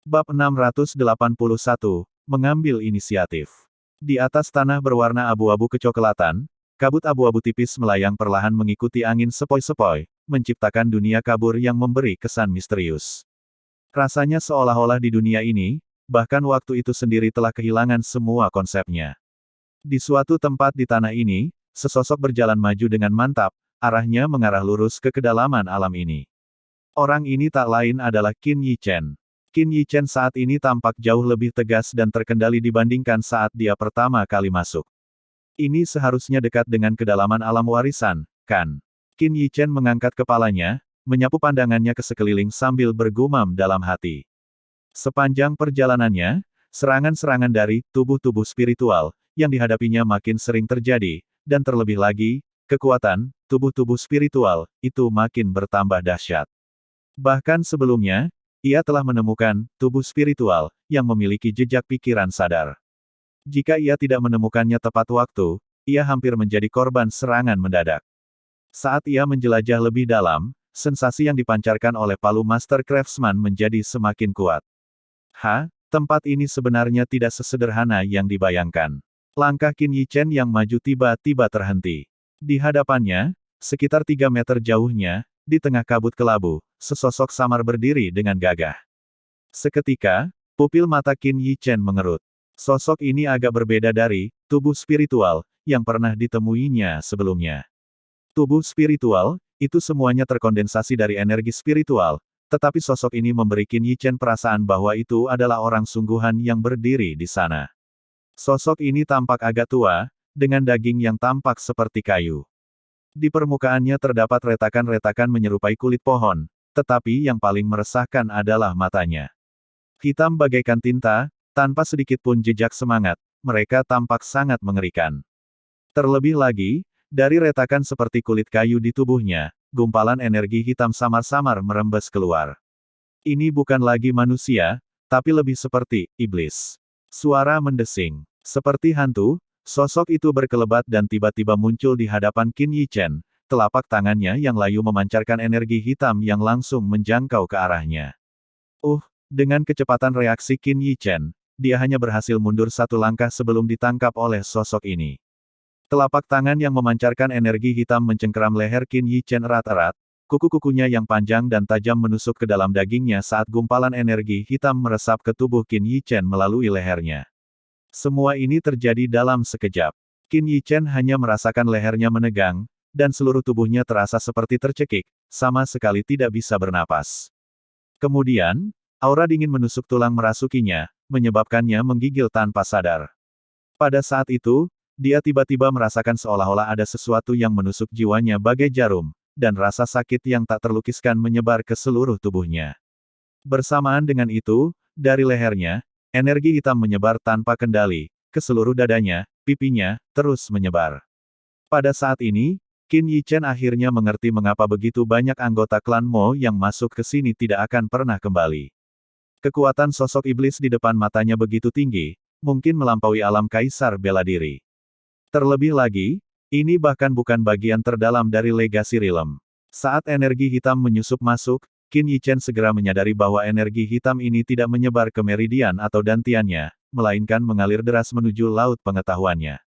Bab 681, Mengambil Inisiatif. Di atas tanah berwarna abu-abu kecoklatan, kabut abu-abu tipis melayang perlahan mengikuti angin sepoi-sepoi, menciptakan dunia kabur yang memberi kesan misterius. Rasanya seolah-olah di dunia ini, bahkan waktu itu sendiri telah kehilangan semua konsepnya. Di suatu tempat di tanah ini, sesosok berjalan maju dengan mantap, arahnya mengarah lurus ke kedalaman alam ini. Orang ini tak lain adalah Qin Yi Chen. Qin Yi Chen saat ini tampak jauh lebih tegas dan terkendali dibandingkan saat dia pertama kali masuk. Ini seharusnya dekat dengan kedalaman alam warisan, kan? Qin Yi Chen mengangkat kepalanya, menyapu pandangannya ke sekeliling sambil bergumam dalam hati. Sepanjang perjalanannya, serangan-serangan dari tubuh-tubuh spiritual yang dihadapinya makin sering terjadi, dan terlebih lagi, kekuatan tubuh-tubuh spiritual itu makin bertambah dahsyat. Bahkan sebelumnya, ia telah menemukan tubuh spiritual yang memiliki jejak pikiran sadar. Jika ia tidak menemukannya tepat waktu, ia hampir menjadi korban serangan mendadak. Saat ia menjelajah lebih dalam, sensasi yang dipancarkan oleh palu Master Craftsman menjadi semakin kuat. Tempat ini sebenarnya tidak sesederhana yang dibayangkan. Langkah Qin Yi Chen yang maju tiba-tiba terhenti. Di hadapannya, sekitar 3 meter jauhnya, di tengah kabut kelabu, sesosok samar berdiri dengan gagah. Seketika, pupil mata Qin Yi Chen mengerut. Sosok ini agak berbeda dari tubuh spiritual yang pernah ditemuinya sebelumnya. Tubuh spiritual, itu semuanya terkondensasi dari energi spiritual, tetapi sosok ini memberi Qin Yi Chen perasaan bahwa itu adalah orang sungguhan yang berdiri di sana. Sosok ini tampak agak tua, dengan daging yang tampak seperti kayu. Di permukaannya terdapat retakan-retakan menyerupai kulit pohon, tetapi yang paling meresahkan adalah matanya. Hitam bagaikan tinta, tanpa sedikit pun jejak semangat, mereka tampak sangat mengerikan. Terlebih lagi, dari retakan seperti kulit kayu di tubuhnya, gumpalan energi hitam samar-samar merembes keluar. Ini bukan lagi manusia, tapi lebih seperti iblis. Suara mendesing. Seperti hantu, sosok itu berkelebat dan tiba-tiba muncul di hadapan Qin Yi Chen, telapak tangannya yang layu memancarkan energi hitam yang langsung menjangkau ke arahnya. Dengan kecepatan reaksi Qin Yi Chen, dia hanya berhasil mundur satu langkah sebelum ditangkap oleh sosok ini. Telapak tangan yang memancarkan energi hitam mencengkeram leher Qin Yi Chen erat-erat, kuku-kukunya yang panjang dan tajam menusuk ke dalam dagingnya saat gumpalan energi hitam meresap ke tubuh Qin Yi Chen melalui lehernya. Semua ini terjadi dalam sekejap. Qin Yi Chen hanya merasakan lehernya menegang, dan seluruh tubuhnya terasa seperti tercekik, sama sekali tidak bisa bernapas. Kemudian, aura dingin menusuk tulang merasukinya, menyebabkannya menggigil tanpa sadar. Pada saat itu, dia tiba-tiba merasakan seolah-olah ada sesuatu yang menusuk jiwanya bagai jarum, dan rasa sakit yang tak terlukiskan menyebar ke seluruh tubuhnya. Bersamaan dengan itu, dari lehernya, energi hitam menyebar tanpa kendali, ke seluruh dadanya, pipinya, terus menyebar. Pada saat ini, Qin Yi Chen akhirnya mengerti mengapa begitu banyak anggota klan Mo yang masuk ke sini tidak akan pernah kembali. Kekuatan sosok iblis di depan matanya begitu tinggi, mungkin melampaui alam kaisar bela diri. Terlebih lagi, ini bahkan bukan bagian terdalam dari legasi Rilem. Saat energi hitam menyusup masuk, Qin Yi Chen segera menyadari bahwa energi hitam ini tidak menyebar ke meridian atau dantiannya, melainkan mengalir deras menuju laut pengetahuannya.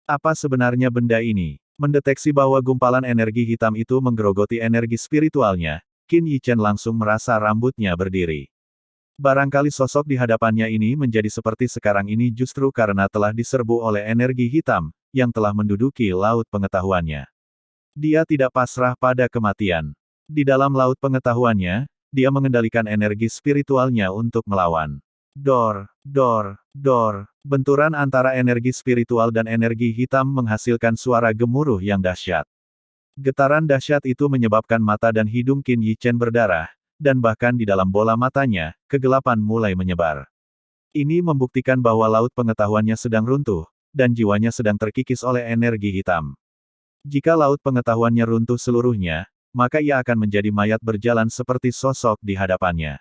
Apa sebenarnya benda ini? Mendeteksi bahwa gumpalan energi hitam itu menggerogoti energi spiritualnya, Qin Yi Chen langsung merasa rambutnya berdiri. Barangkali sosok di hadapannya ini menjadi seperti sekarang ini justru karena telah diserbu oleh energi hitam, yang telah menduduki laut pengetahuannya. Dia tidak pasrah pada kematian. Di dalam laut pengetahuannya, dia mengendalikan energi spiritualnya untuk melawan. Dor. Benturan antara energi spiritual dan energi hitam menghasilkan suara gemuruh yang dahsyat. Getaran dahsyat itu menyebabkan mata dan hidung Qin Yi Chen berdarah, dan bahkan di dalam bola matanya, kegelapan mulai menyebar. Ini membuktikan bahwa laut pengetahuannya sedang runtuh, dan jiwanya sedang terkikis oleh energi hitam. Jika laut pengetahuannya runtuh seluruhnya, maka ia akan menjadi mayat berjalan seperti sosok di hadapannya.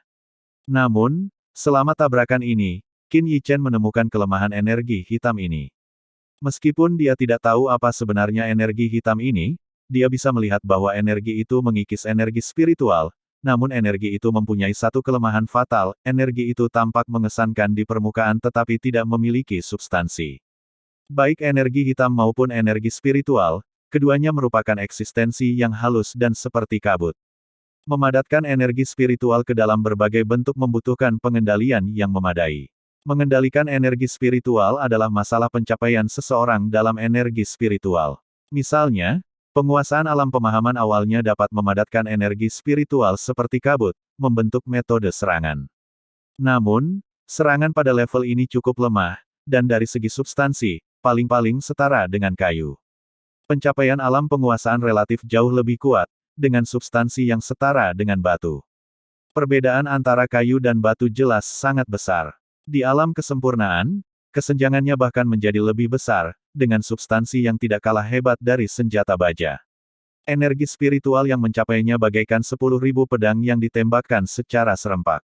Namun, selama tabrakan ini, Qin Yi Chen menemukan kelemahan energi hitam ini. Meskipun dia tidak tahu apa sebenarnya energi hitam ini, dia bisa melihat bahwa energi itu mengikis energi spiritual, namun energi itu mempunyai satu kelemahan fatal, energi itu tampak mengesankan di permukaan tetapi tidak memiliki substansi. Baik energi hitam maupun energi spiritual, keduanya merupakan eksistensi yang halus dan seperti kabut. Memadatkan energi spiritual ke dalam berbagai bentuk membutuhkan pengendalian yang memadai. Mengendalikan energi spiritual adalah masalah pencapaian seseorang dalam energi spiritual. Misalnya, penguasaan alam pemahaman awalnya dapat memadatkan energi spiritual seperti kabut, membentuk metode serangan. Namun, serangan pada level ini cukup lemah, dan dari segi substansi, paling-paling setara dengan kayu. Pencapaian alam penguasaan relatif jauh lebih kuat, dengan substansi yang setara dengan batu. Perbedaan antara kayu dan batu jelas sangat besar. Di alam kesempurnaan, kesenjangannya bahkan menjadi lebih besar, dengan substansi yang tidak kalah hebat dari senjata baja. Energi spiritual yang mencapainya bagaikan 10.000 pedang yang ditembakkan secara serempak.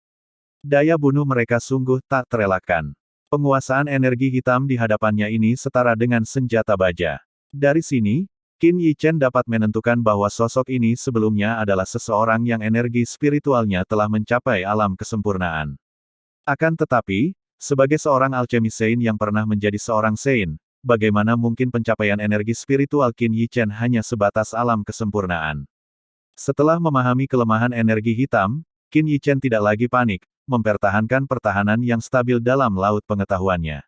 Daya bunuh mereka sungguh tak terelakkan. Penguasaan energi hitam di hadapannya ini setara dengan senjata baja. Dari sini, Qin Yichen dapat menentukan bahwa sosok ini sebelumnya adalah seseorang yang energi spiritualnya telah mencapai alam kesempurnaan. Akan tetapi, sebagai seorang alchemis Sein yang pernah menjadi seorang Sein, bagaimana mungkin pencapaian energi spiritual Qin Yichen hanya sebatas alam kesempurnaan? Setelah memahami kelemahan energi hitam, Qin Yichen tidak lagi panik, mempertahankan pertahanan yang stabil dalam laut pengetahuannya.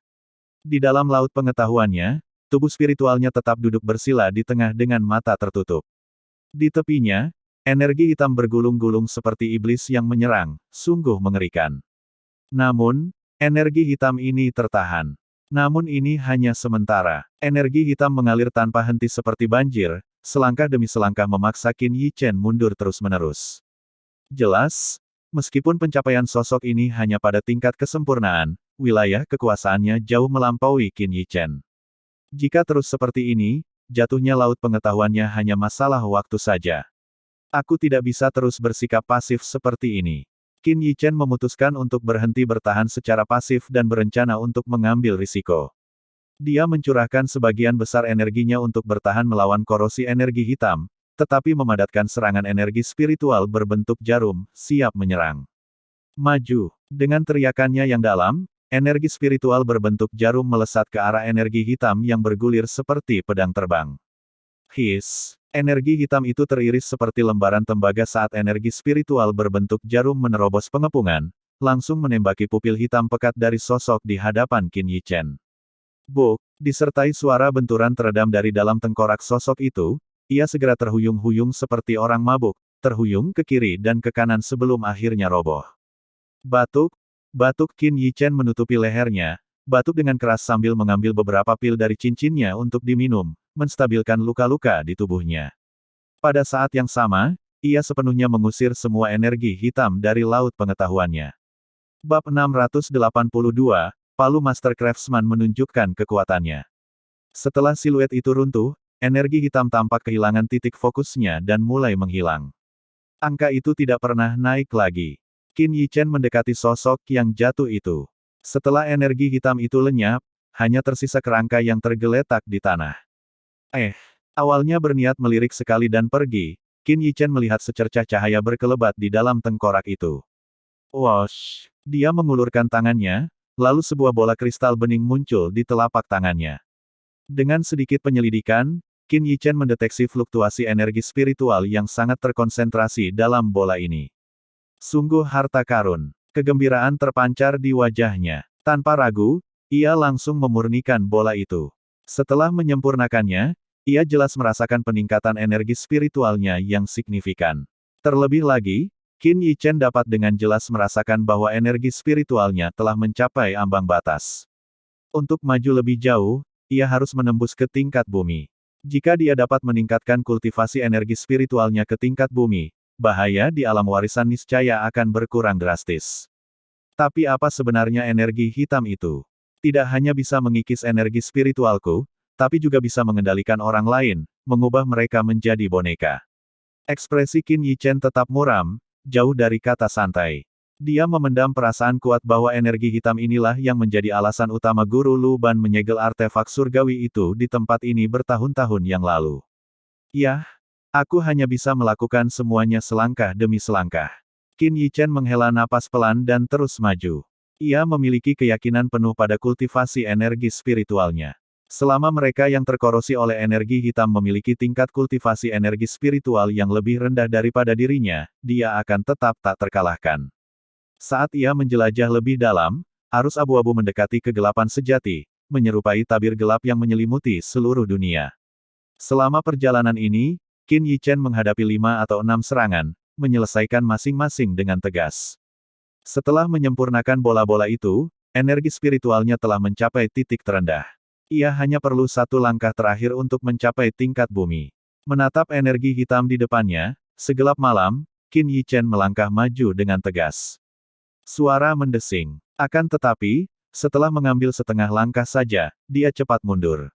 Di dalam laut pengetahuannya, tubuh spiritualnya tetap duduk bersila di tengah dengan mata tertutup. Di tepinya, energi hitam bergulung-gulung seperti iblis yang menyerang, sungguh mengerikan. Namun, energi hitam ini tertahan. Namun ini hanya sementara. Energi hitam mengalir tanpa henti seperti banjir, selangkah demi selangkah memaksa Qin Yichen mundur terus-menerus. Jelas, meskipun pencapaian sosok ini hanya pada tingkat kesempurnaan, wilayah kekuasaannya jauh melampaui Qin Yichen. Jika terus seperti ini, jatuhnya laut pengetahuannya hanya masalah waktu saja. Aku tidak bisa terus bersikap pasif seperti ini. Qin Yichen memutuskan untuk berhenti bertahan secara pasif dan berencana untuk mengambil risiko. Dia mencurahkan sebagian besar energinya untuk bertahan melawan korosi energi hitam, tetapi memadatkan serangan energi spiritual berbentuk jarum, siap menyerang. Maju. Dengan teriakannya yang dalam, energi spiritual berbentuk jarum melesat ke arah energi hitam yang bergulir seperti pedang terbang. His. Energi hitam itu teriris seperti lembaran tembaga saat energi spiritual berbentuk jarum menerobos pengepungan, langsung menembaki pupil hitam pekat dari sosok di hadapan Qin Yichen. Buk, disertai suara benturan teredam dari dalam tengkorak sosok itu, ia segera terhuyung-huyung seperti orang mabuk, terhuyung ke kiri dan ke kanan sebelum akhirnya roboh. Batuk, batuk Qin Yichen menutupi lehernya, batuk dengan keras sambil mengambil beberapa pil dari cincinnya untuk diminum, menstabilkan luka-luka di tubuhnya. Pada saat yang sama, ia sepenuhnya mengusir semua energi hitam dari laut pengetahuannya. Bab 682, Palu Master Craftsman menunjukkan kekuatannya. Setelah siluet itu runtuh, energi hitam tampak kehilangan titik fokusnya dan mulai menghilang. Angka itu tidak pernah naik lagi. Qin Yichen mendekati sosok yang jatuh itu. Setelah energi hitam itu lenyap, hanya tersisa kerangka yang tergeletak di tanah. Awalnya berniat melirik sekali dan pergi, Qin Yichen melihat secercah cahaya berkelebat di dalam tengkorak itu. Wosh! Dia mengulurkan tangannya, lalu sebuah bola kristal bening muncul di telapak tangannya. Dengan sedikit penyelidikan, Qin Yichen mendeteksi fluktuasi energi spiritual yang sangat terkonsentrasi dalam bola ini. Sungguh harta karun. Kegembiraan terpancar di wajahnya. Tanpa ragu, ia langsung memurnikan bola itu. Setelah menyempurnakannya, ia jelas merasakan peningkatan energi spiritualnya yang signifikan. Terlebih lagi, Qin Yichen dapat dengan jelas merasakan bahwa energi spiritualnya telah mencapai ambang batas. Untuk maju lebih jauh, ia harus menembus ke tingkat bumi. Jika dia dapat meningkatkan kultivasi energi spiritualnya ke tingkat bumi, bahaya di alam warisan niscaya akan berkurang drastis. Tapi apa sebenarnya energi hitam itu? Tidak hanya bisa mengikis energi spiritualku, tapi juga bisa mengendalikan orang lain, mengubah mereka menjadi boneka. Ekspresi Qin Yichen tetap muram, jauh dari kata santai. Dia memendam perasaan kuat bahwa energi hitam inilah yang menjadi alasan utama Guru Lu Ban menyegel artefak surgawi itu di tempat ini bertahun-tahun yang lalu. Yah, Aku hanya bisa melakukan semuanya selangkah demi selangkah. Qin Yichen menghela napas pelan dan terus maju. Ia memiliki keyakinan penuh pada kultivasi energi spiritualnya. Selama mereka yang terkorosi oleh energi hitam memiliki tingkat kultivasi energi spiritual yang lebih rendah daripada dirinya, dia akan tetap tak terkalahkan. Saat ia menjelajah lebih dalam, arus abu-abu mendekati kegelapan sejati, menyerupai tabir gelap yang menyelimuti seluruh dunia. Selama perjalanan ini, Qin Yichen menghadapi 5 atau 6 serangan, menyelesaikan masing-masing dengan tegas. Setelah menyempurnakan bola-bola itu, energi spiritualnya telah mencapai titik terendah. Ia hanya perlu satu langkah terakhir untuk mencapai tingkat bumi. Menatap energi hitam di depannya, segelap malam, Qin Yichen melangkah maju dengan tegas. Suara mendesing. Akan tetapi, setelah mengambil setengah langkah saja, dia cepat mundur.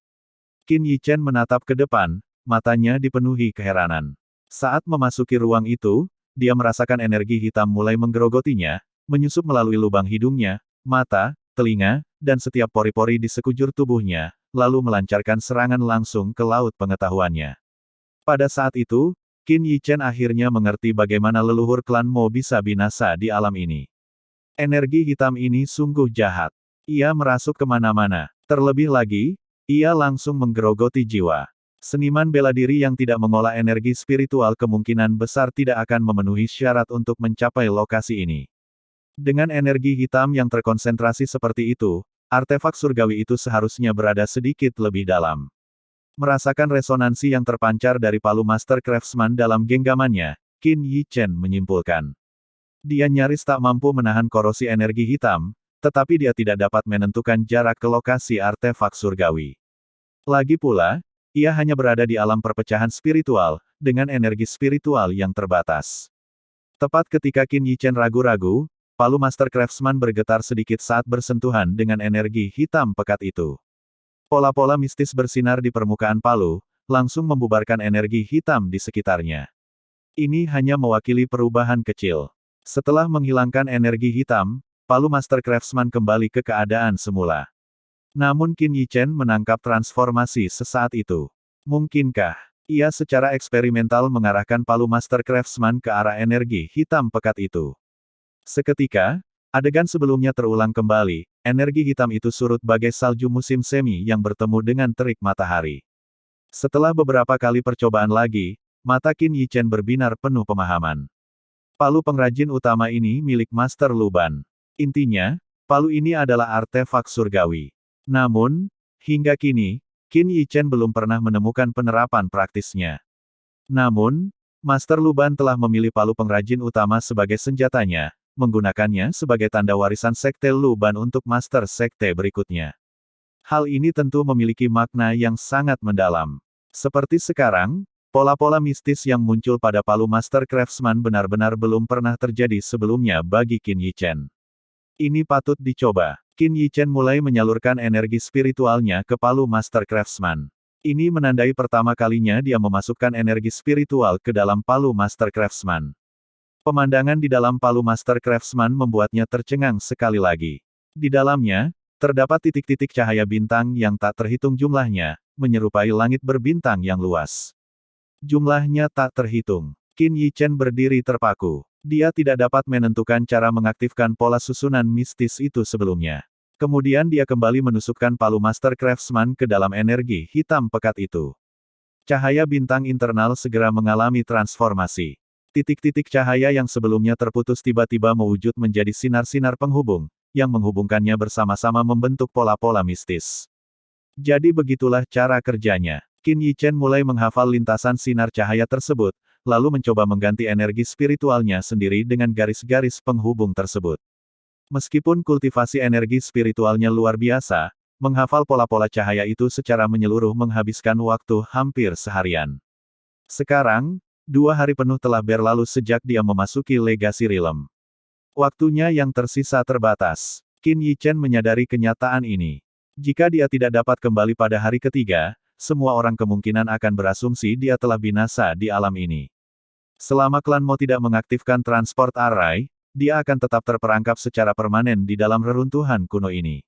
Qin Yichen menatap ke depan, matanya dipenuhi keheranan. Saat memasuki ruang itu, dia merasakan energi hitam mulai menggerogotinya, menyusup melalui lubang hidungnya, mata, telinga, dan setiap pori-pori di sekujur tubuhnya, lalu melancarkan serangan langsung ke laut pengetahuannya. Pada saat itu, Qin Yichen akhirnya mengerti bagaimana leluhur klan Mo bisa binasa di alam ini. Energi hitam ini sungguh jahat. Ia merasuk kemana-mana. Terlebih lagi, ia langsung menggerogoti jiwa. Seniman bela diri yang tidak mengolah energi spiritual kemungkinan besar tidak akan memenuhi syarat untuk mencapai lokasi ini. Dengan energi hitam yang terkonsentrasi seperti itu, artefak surgawi itu seharusnya berada sedikit lebih dalam. Merasakan resonansi yang terpancar dari palu Master Craftsman dalam genggamannya, Qin Yichen menyimpulkan. Dia nyaris tak mampu menahan korosi energi hitam, tetapi dia tidak dapat menentukan jarak ke lokasi artefak surgawi. Lagi pula, ia hanya berada di alam perpecahan spiritual, dengan energi spiritual yang terbatas. Tepat ketika Qin Yichen ragu-ragu, palu Master Craftsman bergetar sedikit saat bersentuhan dengan energi hitam pekat itu. Pola-pola mistis bersinar di permukaan palu, langsung membubarkan energi hitam di sekitarnya. Ini hanya mewakili perubahan kecil. Setelah menghilangkan energi hitam, palu Master Craftsman kembali ke keadaan semula. Namun Qin Yichen menangkap transformasi sesaat itu. Mungkinkah ia secara eksperimental mengarahkan palu Master Craftsman ke arah energi hitam pekat itu? Seketika, adegan sebelumnya terulang kembali, energi hitam itu surut bagai salju musim semi yang bertemu dengan terik matahari. Setelah beberapa kali percobaan lagi, mata Qin Yichen berbinar penuh pemahaman. Palu pengrajin utama ini milik Master Lu Ban. Intinya, palu ini adalah artefak surgawi. Namun, hingga kini, Qin Yichen belum pernah menemukan penerapan praktisnya. Namun, Master Lu Ban telah memilih palu pengrajin utama sebagai senjatanya, menggunakannya sebagai tanda warisan Sekte Lu Ban untuk Master Sekte berikutnya. Hal ini tentu memiliki makna yang sangat mendalam. Seperti sekarang, pola-pola mistis yang muncul pada palu Master Craftsman benar-benar belum pernah terjadi sebelumnya bagi Qin Yichen. Ini patut dicoba. Qin Yichen mulai menyalurkan energi spiritualnya ke palu Master Craftsman. Ini menandai pertama kalinya dia memasukkan energi spiritual ke dalam palu Master Craftsman. Pemandangan di dalam palu Master Craftsman membuatnya tercengang sekali lagi. Di dalamnya, terdapat titik-titik cahaya bintang yang tak terhitung jumlahnya, menyerupai langit berbintang yang luas. Jumlahnya tak terhitung. Qin Yichen berdiri terpaku. Dia tidak dapat menentukan cara mengaktifkan pola susunan mistis itu sebelumnya. Kemudian dia kembali menusukkan palu Master Craftsman ke dalam energi hitam pekat itu. Cahaya bintang internal segera mengalami transformasi. Titik-titik cahaya yang sebelumnya terputus tiba-tiba mewujud menjadi sinar-sinar penghubung, yang menghubungkannya bersama-sama membentuk pola-pola mistis. Jadi begitulah cara kerjanya. Qin Yichen mulai menghafal lintasan sinar cahaya tersebut, lalu mencoba mengganti energi spiritualnya sendiri dengan garis-garis penghubung tersebut. Meskipun kultivasi energi spiritualnya luar biasa, menghafal pola-pola cahaya itu secara menyeluruh menghabiskan waktu hampir seharian. Sekarang, 2 hari penuh telah berlalu sejak dia memasuki Legasi Realm. Waktunya yang tersisa terbatas. Qin Yichen menyadari kenyataan ini. Jika dia tidak dapat kembali pada hari ketiga, semua orang kemungkinan akan berasumsi dia telah binasa di alam ini. Selama klan Mo tidak mengaktifkan transport array, dia akan tetap terperangkap secara permanen di dalam reruntuhan kuno ini.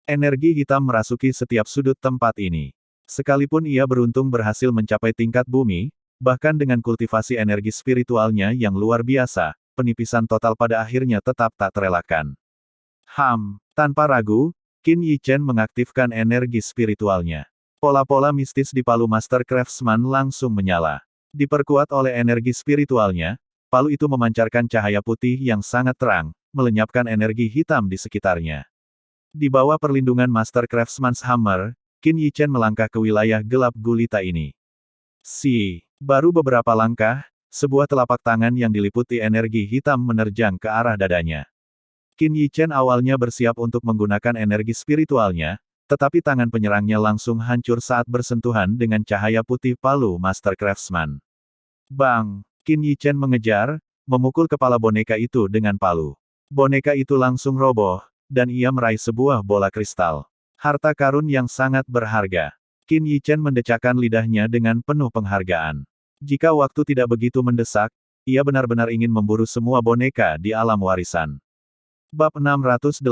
Energi hitam merasuki setiap sudut tempat ini. Sekalipun ia beruntung berhasil mencapai tingkat bumi, bahkan dengan kultivasi energi spiritualnya yang luar biasa, penipisan total pada akhirnya tetap tak terelakkan. Tanpa ragu, Qin Yichen mengaktifkan energi spiritualnya. Pola-pola mistis di palu Master Craftsman langsung menyala. Diperkuat oleh energi spiritualnya, palu itu memancarkan cahaya putih yang sangat terang, melenyapkan energi hitam di sekitarnya. Di bawah perlindungan Master Craftsman's Hammer, Qin Yichen melangkah ke wilayah gelap gulita ini. Baru beberapa langkah, sebuah telapak tangan yang diliputi energi hitam menerjang ke arah dadanya. Qin Yichen awalnya bersiap untuk menggunakan energi spiritualnya, tetapi tangan penyerangnya langsung hancur saat bersentuhan dengan cahaya putih palu Master Craftsman. Bang! Qin Yichen mengejar, memukul kepala boneka itu dengan palu. Boneka itu langsung roboh, dan ia meraih sebuah bola kristal. Harta karun yang sangat berharga. Qin Yichen mendecakkan lidahnya dengan penuh penghargaan. Jika waktu tidak begitu mendesak, ia benar-benar ingin memburu semua boneka di alam warisan. Bab 683,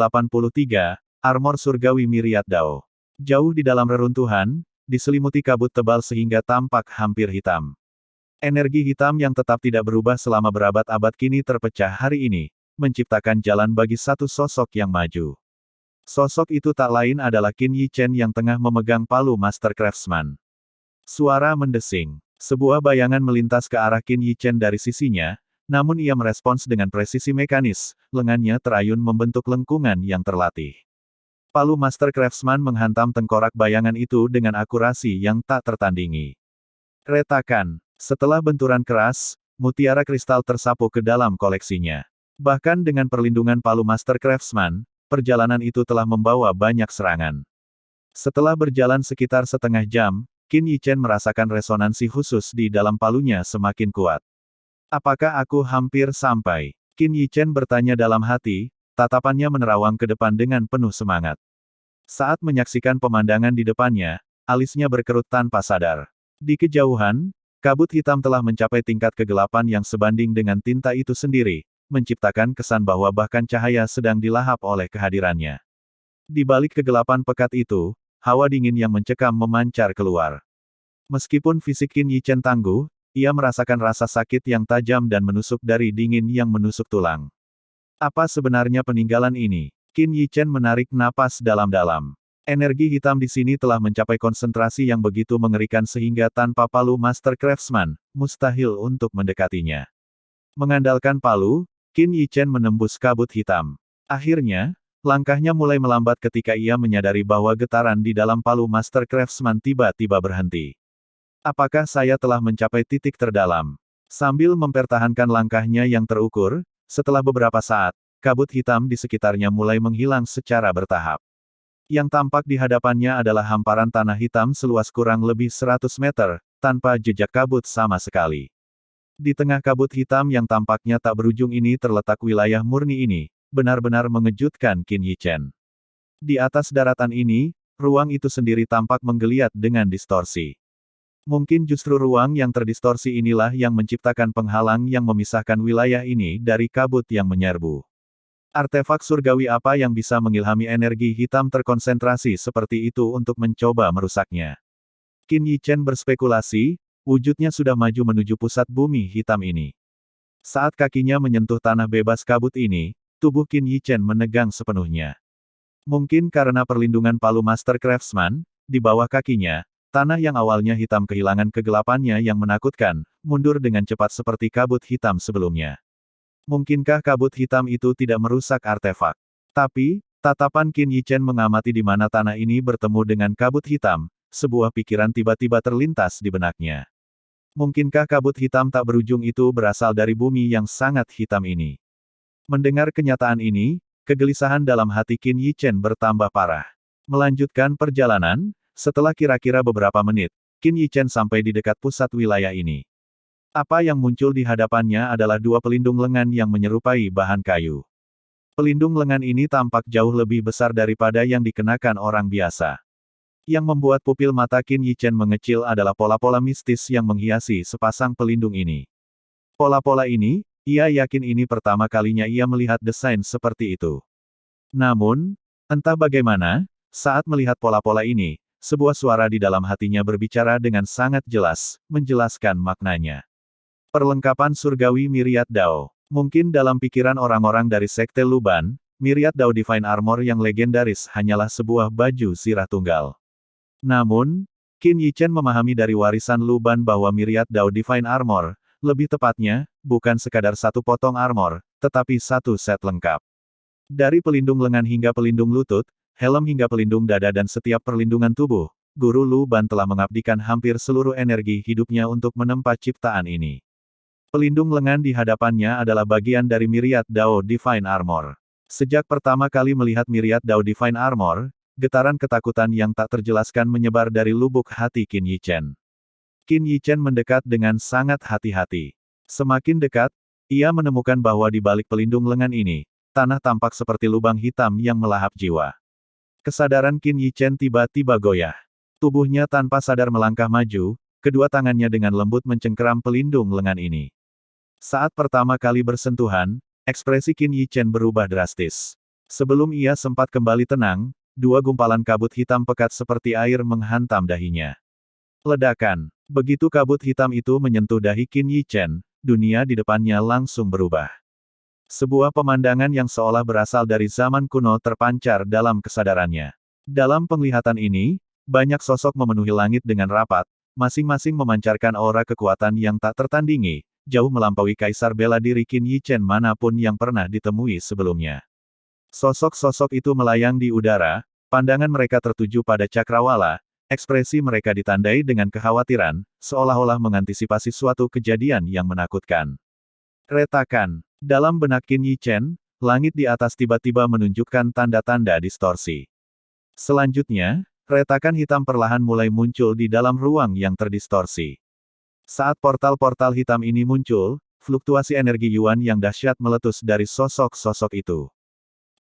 Armor Surgawi Myriad Dao. Jauh di dalam reruntuhan, diselimuti kabut tebal sehingga tampak hampir hitam. Energi hitam yang tetap tidak berubah selama berabad-abad kini terpecah hari ini, menciptakan jalan bagi satu sosok yang maju. Sosok itu tak lain adalah Qin Yichen yang tengah memegang palu Master Craftsman. Suara mendesing. Sebuah bayangan melintas ke arah Qin Yichen dari sisinya, namun ia merespons dengan presisi mekanis, lengannya terayun membentuk lengkungan yang terlatih. Palu Master Craftsman menghantam tengkorak bayangan itu dengan akurasi yang tak tertandingi. Retakan. Setelah benturan keras, mutiara kristal tersapu ke dalam koleksinya. Bahkan dengan perlindungan palu Master Craftsman, perjalanan itu telah membawa banyak serangan. Setelah berjalan sekitar setengah jam, Qin Yichen merasakan resonansi khusus di dalam palunya semakin kuat. Apakah aku hampir sampai? Qin Yichen bertanya dalam hati, tatapannya menerawang ke depan dengan penuh semangat. Saat menyaksikan pemandangan di depannya, alisnya berkerut tanpa sadar. Di kejauhan, kabut hitam telah mencapai tingkat kegelapan yang sebanding dengan tinta itu sendiri, menciptakan kesan bahwa bahkan cahaya sedang dilahap oleh kehadirannya. Di balik kegelapan pekat itu, hawa dingin yang mencekam memancar keluar. Meskipun fisik Qin Yichen tangguh, ia merasakan rasa sakit yang tajam dan menusuk dari dingin yang menusuk tulang. Apa sebenarnya peninggalan ini? Qin Yichen menarik napas dalam-dalam. Energi hitam di sini telah mencapai konsentrasi yang begitu mengerikan sehingga tanpa palu Master Craftsman, mustahil untuk mendekatinya. Mengandalkan palu, Qin Yichen menembus kabut hitam. Akhirnya, langkahnya mulai melambat ketika ia menyadari bahwa getaran di dalam palu Master Craftsman tiba-tiba berhenti. Apakah saya telah mencapai titik terdalam? Sambil mempertahankan langkahnya yang terukur, setelah beberapa saat, kabut hitam di sekitarnya mulai menghilang secara bertahap. Yang tampak di hadapannya adalah hamparan tanah hitam seluas kurang lebih 100 meter, tanpa jejak kabut sama sekali. Di tengah kabut hitam yang tampaknya tak berujung ini terletak wilayah murni ini, benar-benar mengejutkan Qin Yichen. Di atas daratan ini, ruang itu sendiri tampak menggeliat dengan distorsi. Mungkin justru ruang yang terdistorsi inilah yang menciptakan penghalang yang memisahkan wilayah ini dari kabut yang menyerbu. Artefak surgawi apa yang bisa mengilhami energi hitam terkonsentrasi seperti itu untuk mencoba merusaknya? Qin Yichen berspekulasi, wujudnya sudah maju menuju pusat bumi hitam ini. Saat kakinya menyentuh tanah bebas kabut ini, tubuh Qin Yichen menegang sepenuhnya. Mungkin karena perlindungan palu Master Craftsman, di bawah kakinya, tanah yang awalnya hitam kehilangan kegelapannya yang menakutkan, mundur dengan cepat seperti kabut hitam sebelumnya. Mungkinkah kabut hitam itu tidak merusak artefak? Tapi, tatapan Qin Yichen mengamati di mana tanah ini bertemu dengan kabut hitam, sebuah pikiran tiba-tiba terlintas di benaknya. Mungkinkah kabut hitam tak berujung itu berasal dari bumi yang sangat hitam ini? Mendengar kenyataan ini, kegelisahan dalam hati Qin Yichen bertambah parah. Melanjutkan perjalanan, setelah kira-kira beberapa menit, Qin Yichen sampai di dekat pusat wilayah ini. Apa yang muncul di hadapannya adalah dua pelindung lengan yang menyerupai bahan kayu. Pelindung lengan ini tampak jauh lebih besar daripada yang dikenakan orang biasa. Yang membuat pupil mata Qin Yichen mengecil adalah pola-pola mistis yang menghiasi sepasang pelindung ini. Pola-pola ini, ia yakin ini pertama kalinya ia melihat desain seperti itu. Namun, entah bagaimana, saat melihat pola-pola ini, sebuah suara di dalam hatinya berbicara dengan sangat jelas, menjelaskan maknanya. Perlengkapan surgawi Myriad Dao. Mungkin dalam pikiran orang-orang dari Sekte Luban, Myriad Dao Divine Armor yang legendaris hanyalah sebuah baju zirah tunggal. Namun, Qin Yichen memahami dari warisan Luban bahwa Myriad Dao Divine Armor, lebih tepatnya, bukan sekadar satu potong armor, tetapi satu set lengkap. Dari pelindung lengan hingga pelindung lutut, helm hingga pelindung dada dan setiap perlindungan tubuh, Guru Luban telah mengabdikan hampir seluruh energi hidupnya untuk menempa ciptaan ini. Pelindung lengan di hadapannya adalah bagian dari Myriad Dao Divine Armor. Sejak pertama kali melihat Myriad Dao Divine Armor, getaran ketakutan yang tak terjelaskan menyebar dari lubuk hati Qin Yichen. Qin Yichen mendekat dengan sangat hati-hati. Semakin dekat, ia menemukan bahwa di balik pelindung lengan ini, tanah tampak seperti lubang hitam yang melahap jiwa. Kesadaran Qin Yichen tiba-tiba goyah. Tubuhnya tanpa sadar melangkah maju, kedua tangannya dengan lembut mencengkeram pelindung lengan ini. Saat pertama kali bersentuhan, ekspresi Qin Yichen berubah drastis. Sebelum ia sempat kembali tenang, dua gumpalan kabut hitam pekat seperti air menghantam dahinya. Ledakan. Begitu kabut hitam itu menyentuh dahi Qin Yichen, dunia di depannya langsung berubah. Sebuah pemandangan yang seolah berasal dari zaman kuno terpancar dalam kesadarannya. Dalam penglihatan ini, banyak sosok memenuhi langit dengan rapat, masing-masing memancarkan aura kekuatan yang tak tertandingi, jauh melampaui kaisar bela diri Qin Yichen manapun yang pernah ditemui sebelumnya. Sosok-sosok itu melayang di udara, pandangan mereka tertuju pada cakrawala, ekspresi mereka ditandai dengan kekhawatiran, seolah-olah mengantisipasi suatu kejadian yang menakutkan. Retakan. Dalam benak Qin Yichen, langit di atas tiba-tiba menunjukkan tanda-tanda distorsi. Selanjutnya, retakan hitam perlahan mulai muncul di dalam ruang yang terdistorsi. Saat portal-portal hitam ini muncul, fluktuasi energi Yuan yang dahsyat meletus dari sosok-sosok itu.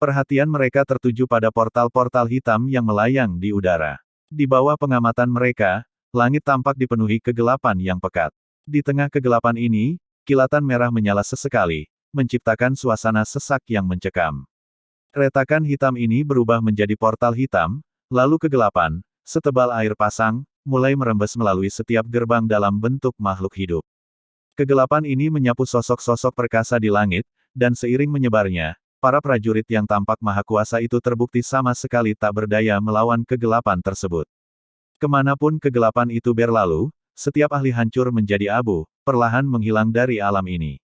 Perhatian mereka tertuju pada portal-portal hitam yang melayang di udara. Di bawah pengamatan mereka, langit tampak dipenuhi kegelapan yang pekat. Di tengah kegelapan ini, kilatan merah menyala sesekali, menciptakan suasana sesak yang mencekam. Retakan hitam ini berubah menjadi portal hitam, lalu kegelapan, setebal air pasang, mulai merembes melalui setiap gerbang dalam bentuk makhluk hidup. Kegelapan ini menyapu sosok-sosok perkasa di langit, dan seiring menyebarnya, para prajurit yang tampak maha kuasa itu terbukti sama sekali tak berdaya melawan kegelapan tersebut. Kemanapun kegelapan itu berlalu, setiap ahli hancur menjadi abu, perlahan menghilang dari alam ini.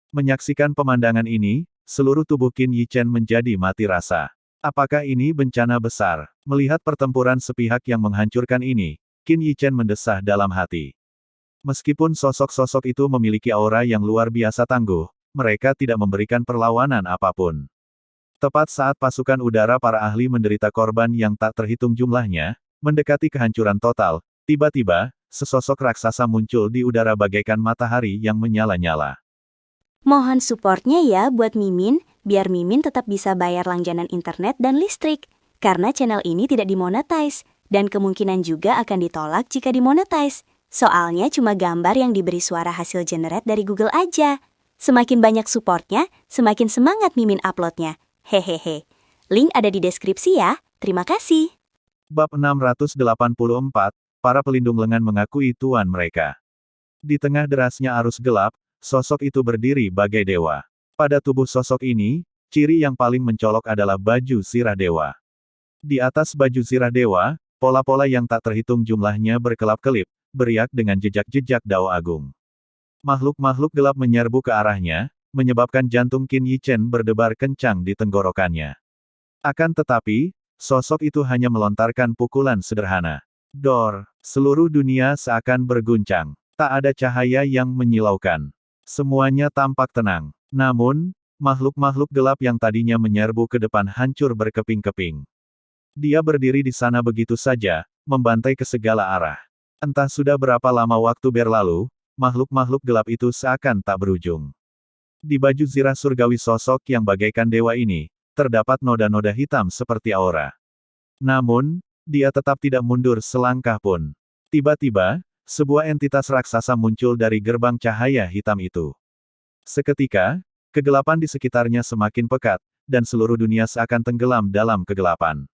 Menyaksikan pemandangan ini, seluruh tubuh Qin Yichen menjadi mati rasa. Apakah ini bencana besar? Melihat pertempuran sepihak yang menghancurkan ini, Qin Yichen mendesah dalam hati. Meskipun sosok-sosok itu memiliki aura yang luar biasa tangguh, mereka tidak memberikan perlawanan apapun. Tepat saat pasukan udara para ahli menderita korban yang tak terhitung jumlahnya, mendekati kehancuran total, tiba-tiba, sesosok raksasa muncul di udara bagaikan matahari yang menyala-nyala. Mohon supportnya ya buat Mimin, biar Mimin tetap bisa bayar langganan internet dan listrik. Karena channel ini tidak dimonetize, dan kemungkinan juga akan ditolak jika dimonetize. Soalnya cuma gambar yang diberi suara hasil generate dari Google aja. Semakin banyak supportnya, semakin semangat Mimin uploadnya. Hehehe. Link ada di deskripsi ya. Terima kasih. Bab 684, para pelindung lengan mengakui tuan mereka. Di tengah derasnya arus gelap, sosok itu berdiri bagai dewa. Pada tubuh sosok ini, ciri yang paling mencolok adalah baju zirah dewa. Di atas baju zirah dewa, pola-pola yang tak terhitung jumlahnya berkelap-kelip, beriak dengan jejak-jejak Dao Agung. Makhluk-makhluk gelap menyerbu ke arahnya, menyebabkan jantung Qin Yichen berdebar kencang di tenggorokannya. Akan tetapi, sosok itu hanya melontarkan pukulan sederhana. Dor! Seluruh dunia seakan berguncang. Tak ada cahaya yang menyilaukan. Semuanya tampak tenang. Namun, makhluk-makhluk gelap yang tadinya menyerbu ke depan hancur berkeping-keping. Dia berdiri di sana begitu saja, membantai ke segala arah. Entah sudah berapa lama waktu berlalu, makhluk-makhluk gelap itu seakan tak berujung. Di baju zirah surgawi sosok yang bagaikan dewa ini, terdapat noda-noda hitam seperti aura. Namun, dia tetap tidak mundur selangkah pun. Tiba-tiba, sebuah entitas raksasa muncul dari gerbang cahaya hitam itu. Seketika, kegelapan di sekitarnya semakin pekat, dan seluruh dunia seakan tenggelam dalam kegelapan.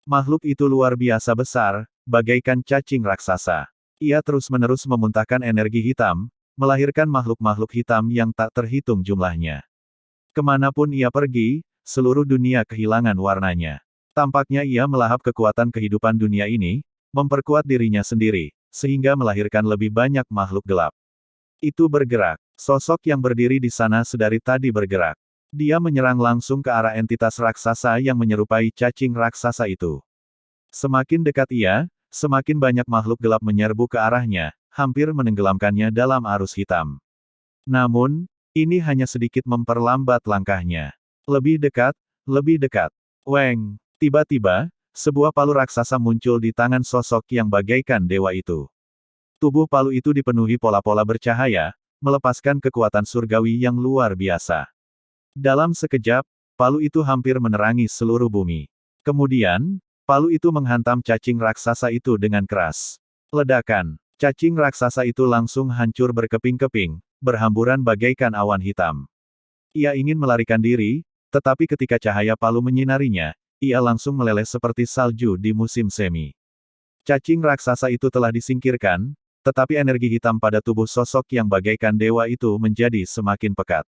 Makhluk itu luar biasa besar, bagaikan cacing raksasa. Ia terus-menerus memuntahkan energi hitam, melahirkan makhluk-makhluk hitam yang tak terhitung jumlahnya. Kemanapun ia pergi, seluruh dunia kehilangan warnanya. Tampaknya ia melahap kekuatan kehidupan dunia ini, memperkuat dirinya sendiri, sehingga melahirkan lebih banyak makhluk gelap. Itu bergerak. Sosok yang berdiri di sana sedari tadi bergerak. Dia menyerang langsung ke arah entitas raksasa yang menyerupai cacing raksasa itu. Semakin dekat ia, semakin banyak makhluk gelap menyerbu ke arahnya, hampir menenggelamkannya dalam arus hitam. Namun, ini hanya sedikit memperlambat langkahnya. Lebih dekat, lebih dekat. Weng! Tiba-tiba, sebuah palu raksasa muncul di tangan sosok yang bagaikan dewa itu. Tubuh palu itu dipenuhi pola-pola bercahaya, melepaskan kekuatan surgawi yang luar biasa. Dalam sekejap, palu itu hampir menerangi seluruh bumi. Kemudian, palu itu menghantam cacing raksasa itu dengan keras. Ledakan. Cacing raksasa itu langsung hancur berkeping-keping, berhamburan bagaikan awan hitam. Ia ingin melarikan diri, tetapi ketika cahaya palu menyinarinya, ia langsung meleleh seperti salju di musim semi. Cacing raksasa itu telah disingkirkan, tetapi energi hitam pada tubuh sosok yang bagaikan dewa itu menjadi semakin pekat.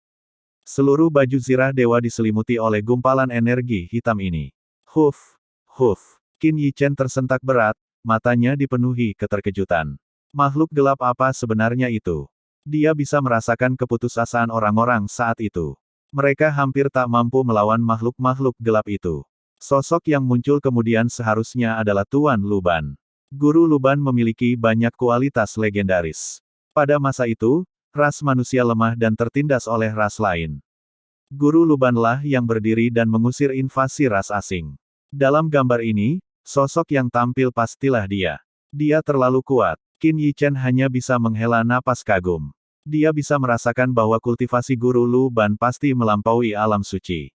Seluruh baju zirah dewa diselimuti oleh gumpalan energi hitam ini. Huf! Huf! Qin Yichen tersentak berat, matanya dipenuhi keterkejutan. Makhluk gelap apa sebenarnya itu? Dia bisa merasakan keputusasaan orang-orang saat itu. Mereka hampir tak mampu melawan makhluk-makhluk gelap itu. Sosok yang muncul kemudian seharusnya adalah Tuan Luban. Guru Luban memiliki banyak kualitas legendaris. Pada masa itu, ras manusia lemah dan tertindas oleh ras lain. Guru Lubanlah yang berdiri dan mengusir invasi ras asing. Dalam gambar ini, sosok yang tampil pastilah dia. Dia terlalu kuat. Qin Yichen hanya bisa menghela napas kagum. Dia bisa merasakan bahwa kultivasi Guru Luban pasti melampaui alam suci.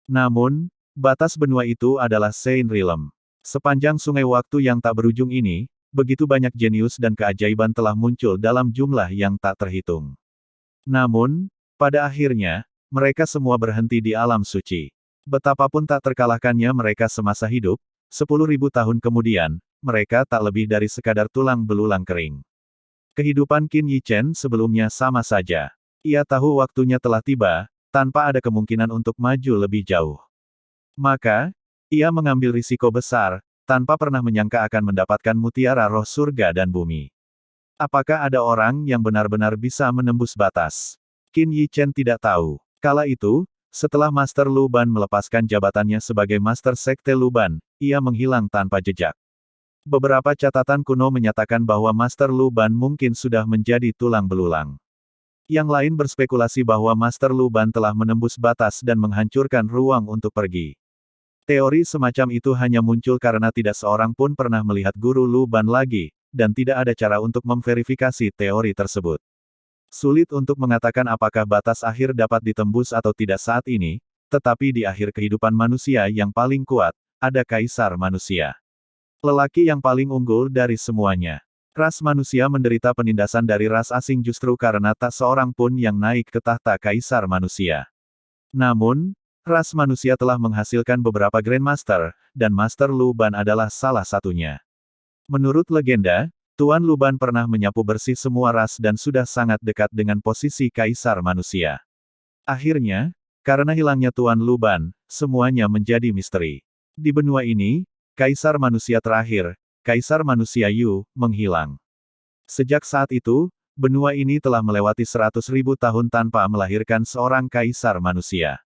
Namun, batas benua itu adalah Sein Realm. Sepanjang sungai waktu yang tak berujung ini, begitu banyak jenius dan keajaiban telah muncul dalam jumlah yang tak terhitung. Namun, pada akhirnya, mereka semua berhenti di alam suci. Betapapun tak terkalahkannya mereka semasa hidup, 10.000 tahun kemudian, mereka tak lebih dari sekadar tulang belulang kering. Kehidupan Qin Yichen sebelumnya sama saja. Ia tahu waktunya telah tiba, tanpa ada kemungkinan untuk maju lebih jauh. Maka, ia mengambil risiko besar, tanpa pernah menyangka akan mendapatkan mutiara roh surga dan bumi. Apakah ada orang yang benar-benar bisa menembus batas? Qin Yichen tidak tahu. Kala itu, setelah Master Luban melepaskan jabatannya sebagai Master Sekte Luban, ia menghilang tanpa jejak. Beberapa catatan kuno menyatakan bahwa Master Luban mungkin sudah menjadi tulang belulang. Yang lain berspekulasi bahwa Master Luban telah menembus batas dan menghancurkan ruang untuk pergi. Teori semacam itu hanya muncul karena tidak seorang pun pernah melihat Guru Luban lagi, dan tidak ada cara untuk memverifikasi teori tersebut. Sulit untuk mengatakan apakah batas akhir dapat ditembus atau tidak saat ini, tetapi di akhir kehidupan manusia yang paling kuat, ada Kaisar Manusia. Lelaki yang paling unggul dari semuanya. Ras manusia menderita penindasan dari ras asing justru karena tak seorang pun yang naik ke tahta Kaisar Manusia. Namun, ras manusia telah menghasilkan beberapa Grandmaster, dan Master Luban adalah salah satunya. Menurut legenda, Tuan Luban pernah menyapu bersih semua ras dan sudah sangat dekat dengan posisi Kaisar Manusia. Akhirnya, karena hilangnya Tuan Luban, semuanya menjadi misteri. Di benua ini, Kaisar Manusia terakhir, Kaisar Manusia Yu, menghilang. Sejak saat itu, benua ini telah melewati 100.000 tahun tanpa melahirkan seorang Kaisar Manusia.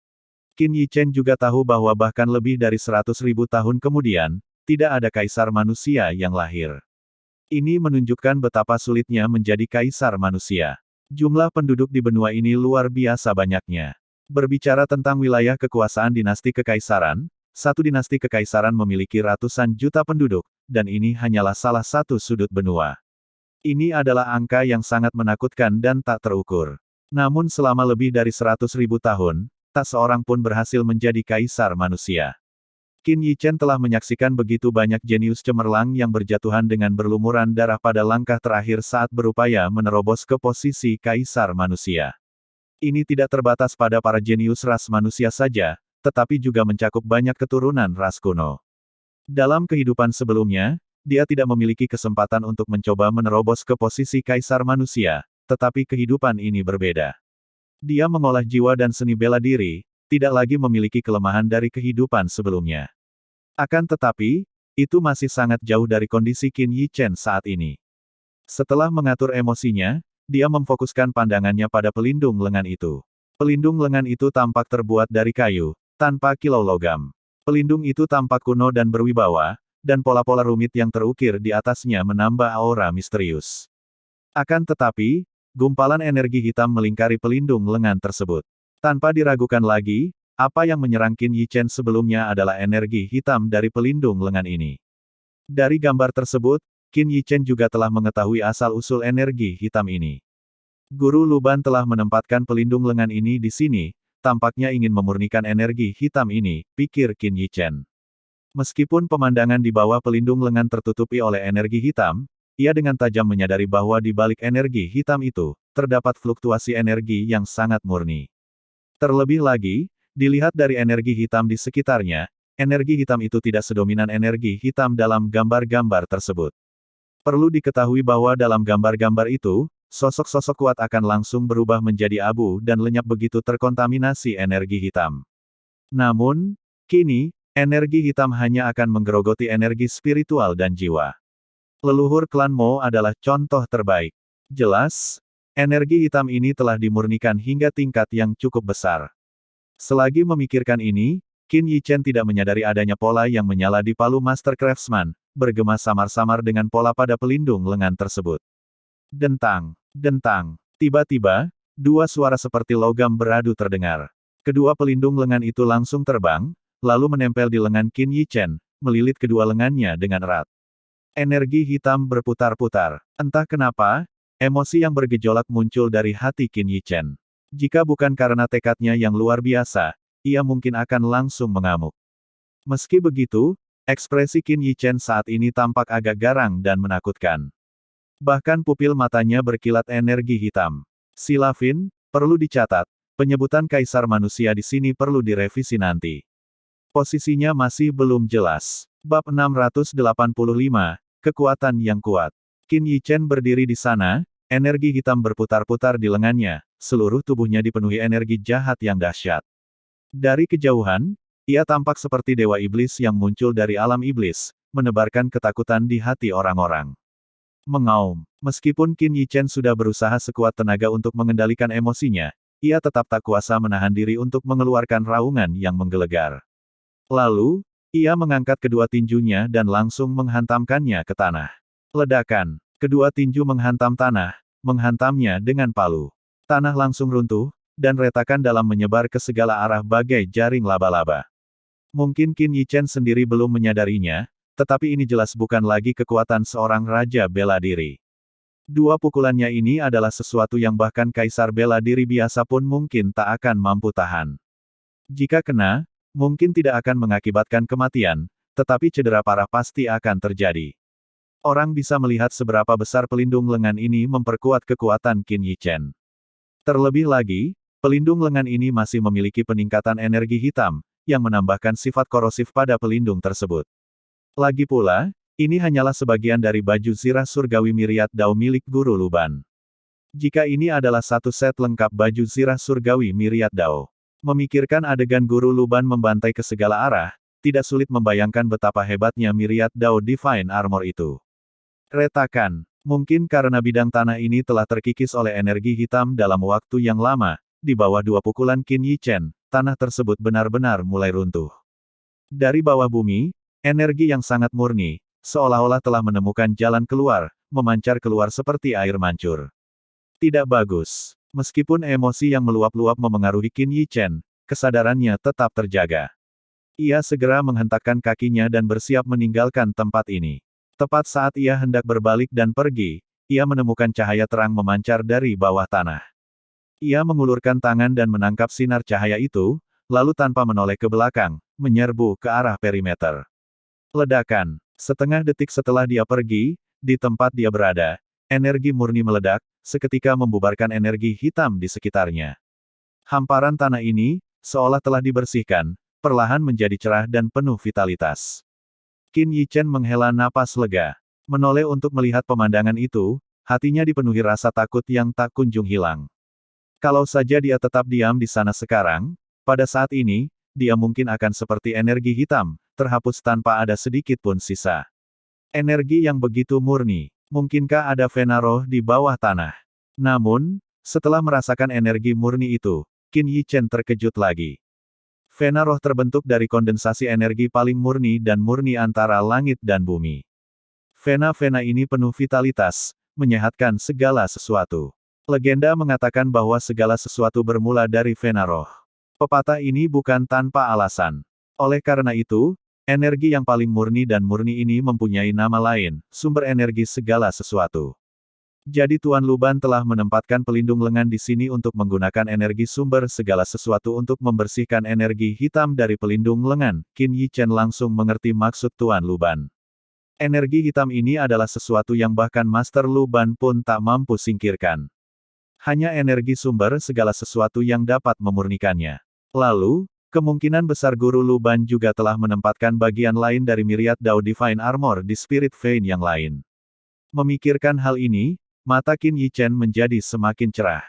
Qin Yichen juga tahu bahwa bahkan lebih dari 100.000 tahun kemudian, tidak ada Kaisar Manusia yang lahir. Ini menunjukkan betapa sulitnya menjadi Kaisar Manusia. Jumlah penduduk di benua ini luar biasa banyaknya. Berbicara tentang wilayah kekuasaan dinasti kekaisaran, satu dinasti kekaisaran memiliki ratusan juta penduduk, dan ini hanyalah salah satu sudut benua. Ini adalah angka yang sangat menakutkan dan tak terukur. Namun selama lebih dari 100.000 tahun, tak seorang pun berhasil menjadi Kaisar Manusia. Qin Yichen telah menyaksikan begitu banyak jenius cemerlang yang berjatuhan dengan berlumuran darah pada langkah terakhir saat berupaya menerobos ke posisi Kaisar Manusia. Ini tidak terbatas pada para jenius ras manusia saja, tetapi juga mencakup banyak keturunan ras kuno. Dalam kehidupan sebelumnya, dia tidak memiliki kesempatan untuk mencoba menerobos ke posisi kaisar manusia, tetapi kehidupan ini berbeda. Dia mengolah jiwa dan seni bela diri, tidak lagi memiliki kelemahan dari kehidupan sebelumnya. Akan tetapi, itu masih sangat jauh dari kondisi Qin Yi Chen saat ini. Setelah mengatur emosinya, dia memfokuskan pandangannya pada pelindung lengan itu. Pelindung lengan itu tampak terbuat dari kayu, tanpa kilau logam. Pelindung itu tampak kuno dan berwibawa, dan pola-pola rumit yang terukir di atasnya menambah aura misterius. Akan tetapi, gumpalan energi hitam melingkari pelindung lengan tersebut. Tanpa diragukan lagi, apa yang menyerang Qin Yi Chen sebelumnya adalah energi hitam dari pelindung lengan ini. Dari gambar tersebut, Qin Yi Chen juga telah mengetahui asal-usul energi hitam ini. Guru Luban telah menempatkan pelindung lengan ini di sini, tampaknya ingin memurnikan energi hitam ini, pikir Qin Yi Chen. Meskipun pemandangan di bawah pelindung lengan tertutupi oleh energi hitam, ia dengan tajam menyadari bahwa di balik energi hitam itu, terdapat fluktuasi energi yang sangat murni. Terlebih lagi, dilihat dari energi hitam di sekitarnya, energi hitam itu tidak sedominan energi hitam dalam gambar-gambar tersebut. Perlu diketahui bahwa dalam gambar-gambar itu, sosok-sosok kuat akan langsung berubah menjadi abu dan lenyap begitu terkontaminasi energi hitam. Namun, kini, energi hitam hanya akan menggerogoti energi spiritual dan jiwa. Leluhur klan Mo adalah contoh terbaik. Jelas, energi hitam ini telah dimurnikan hingga tingkat yang cukup besar. Selagi memikirkan ini, Qin Yi Chen tidak menyadari adanya pola yang menyala di palu Master Craftsman, bergema samar-samar dengan pola pada pelindung lengan tersebut. Dentang, dentang. Tiba-tiba, dua suara seperti logam beradu terdengar. Kedua pelindung lengan itu langsung terbang, lalu menempel di lengan Qin Yi Chen, melilit kedua lengannya dengan erat. Energi hitam berputar-putar. Entah kenapa, emosi yang bergejolak muncul dari hati Qin Yi Chen. Jika bukan karena tekadnya yang luar biasa, ia mungkin akan langsung mengamuk. Meski begitu, ekspresi Qin Yi Chen saat ini tampak agak garang dan menakutkan. Bahkan pupil matanya berkilat energi hitam. Silafin, perlu dicatat, penyebutan kaisar manusia di sini perlu direvisi nanti. Posisinya masih belum jelas. Bab 685, Kekuatan yang kuat. Qin Yi Chen berdiri di sana, energi hitam berputar-putar di lengannya, seluruh tubuhnya dipenuhi energi jahat yang dahsyat. Dari kejauhan, ia tampak seperti dewa iblis yang muncul dari alam iblis, menebarkan ketakutan di hati orang-orang. Mengaum. Meskipun Qin Yi Chen sudah berusaha sekuat tenaga untuk mengendalikan emosinya, ia tetap tak kuasa menahan diri untuk mengeluarkan raungan yang menggelegar. Lalu, ia mengangkat kedua tinjunya dan langsung menghantamkannya ke tanah. Ledakan. Kedua tinju menghantam tanah, menghantamnya dengan palu. Tanah langsung runtuh, dan retakan dalam menyebar ke segala arah bagai jaring laba-laba. Mungkin Qin Yi Chen sendiri belum menyadarinya, tetapi ini jelas bukan lagi kekuatan seorang raja bela diri. Dua pukulannya ini adalah sesuatu yang bahkan kaisar bela diri biasa pun mungkin tak akan mampu tahan. Jika kena, mungkin tidak akan mengakibatkan kematian, tetapi cedera parah pasti akan terjadi. Orang bisa melihat seberapa besar pelindung lengan ini memperkuat kekuatan Qin Yi Chen. Terlebih lagi, pelindung lengan ini masih memiliki peningkatan energi hitam, yang menambahkan sifat korosif pada pelindung tersebut. Lagi pula, ini hanyalah sebagian dari baju zirah surgawi Myriad Dao milik Guru Luban. Jika ini adalah satu set lengkap baju zirah surgawi Myriad Dao. Memikirkan adegan Guru Luban membantai ke segala arah, tidak sulit membayangkan betapa hebatnya Myriad Dao Divine Armor itu. Retakan. Mungkin karena bidang tanah ini telah terkikis oleh energi hitam dalam waktu yang lama, di bawah dua pukulan Qin Yi Chen, tanah tersebut benar-benar mulai runtuh. Dari bawah bumi, energi yang sangat murni, seolah-olah telah menemukan jalan keluar, memancar keluar seperti air mancur. Tidak bagus. Meskipun emosi yang meluap-luap memengaruhi Qin Yi Chen, kesadarannya tetap terjaga. Ia segera menghentakkan kakinya dan bersiap meninggalkan tempat ini. Tepat saat ia hendak berbalik dan pergi, ia menemukan cahaya terang memancar dari bawah tanah. Ia mengulurkan tangan dan menangkap sinar cahaya itu, lalu tanpa menoleh ke belakang, menyerbu ke arah perimeter. Ledakan. Setengah detik setelah dia pergi, di tempat dia berada, energi murni meledak, seketika membubarkan energi hitam di sekitarnya. Hamparan tanah ini, seolah telah dibersihkan, perlahan menjadi cerah dan penuh vitalitas. Qin Yichen menghela napas lega. Menoleh untuk melihat pemandangan itu, hatinya dipenuhi rasa takut yang tak kunjung hilang. Kalau saja dia tetap diam di sana sekarang, pada saat ini, dia mungkin akan seperti energi hitam, terhapus tanpa ada sedikit pun sisa. Energi yang begitu murni, mungkinkah ada Venaroh di bawah tanah? Namun, setelah merasakan energi murni itu, Qin Yichen terkejut lagi. Venaroh terbentuk dari kondensasi energi paling murni dan murni antara langit dan bumi. Vena-vena ini penuh vitalitas, menyehatkan segala sesuatu. Legenda mengatakan bahwa segala sesuatu bermula dari Venaroh. Pepatah ini bukan tanpa alasan. Oleh karena itu, energi yang paling murni dan murni ini mempunyai nama lain, sumber energi segala sesuatu. Jadi Tuan Luban telah menempatkan pelindung lengan di sini untuk menggunakan energi sumber segala sesuatu untuk membersihkan energi hitam dari pelindung lengan. Qin Yichen langsung mengerti maksud Tuan Luban. Energi hitam ini adalah sesuatu yang bahkan Master Luban pun tak mampu singkirkan. Hanya energi sumber segala sesuatu yang dapat memurnikannya. Lalu, kemungkinan besar Guru Luban juga telah menempatkan bagian lain dari Myriad Dao Divine Armor di Spirit Vein yang lain. Memikirkan hal ini, mata Qin Yichen menjadi semakin cerah.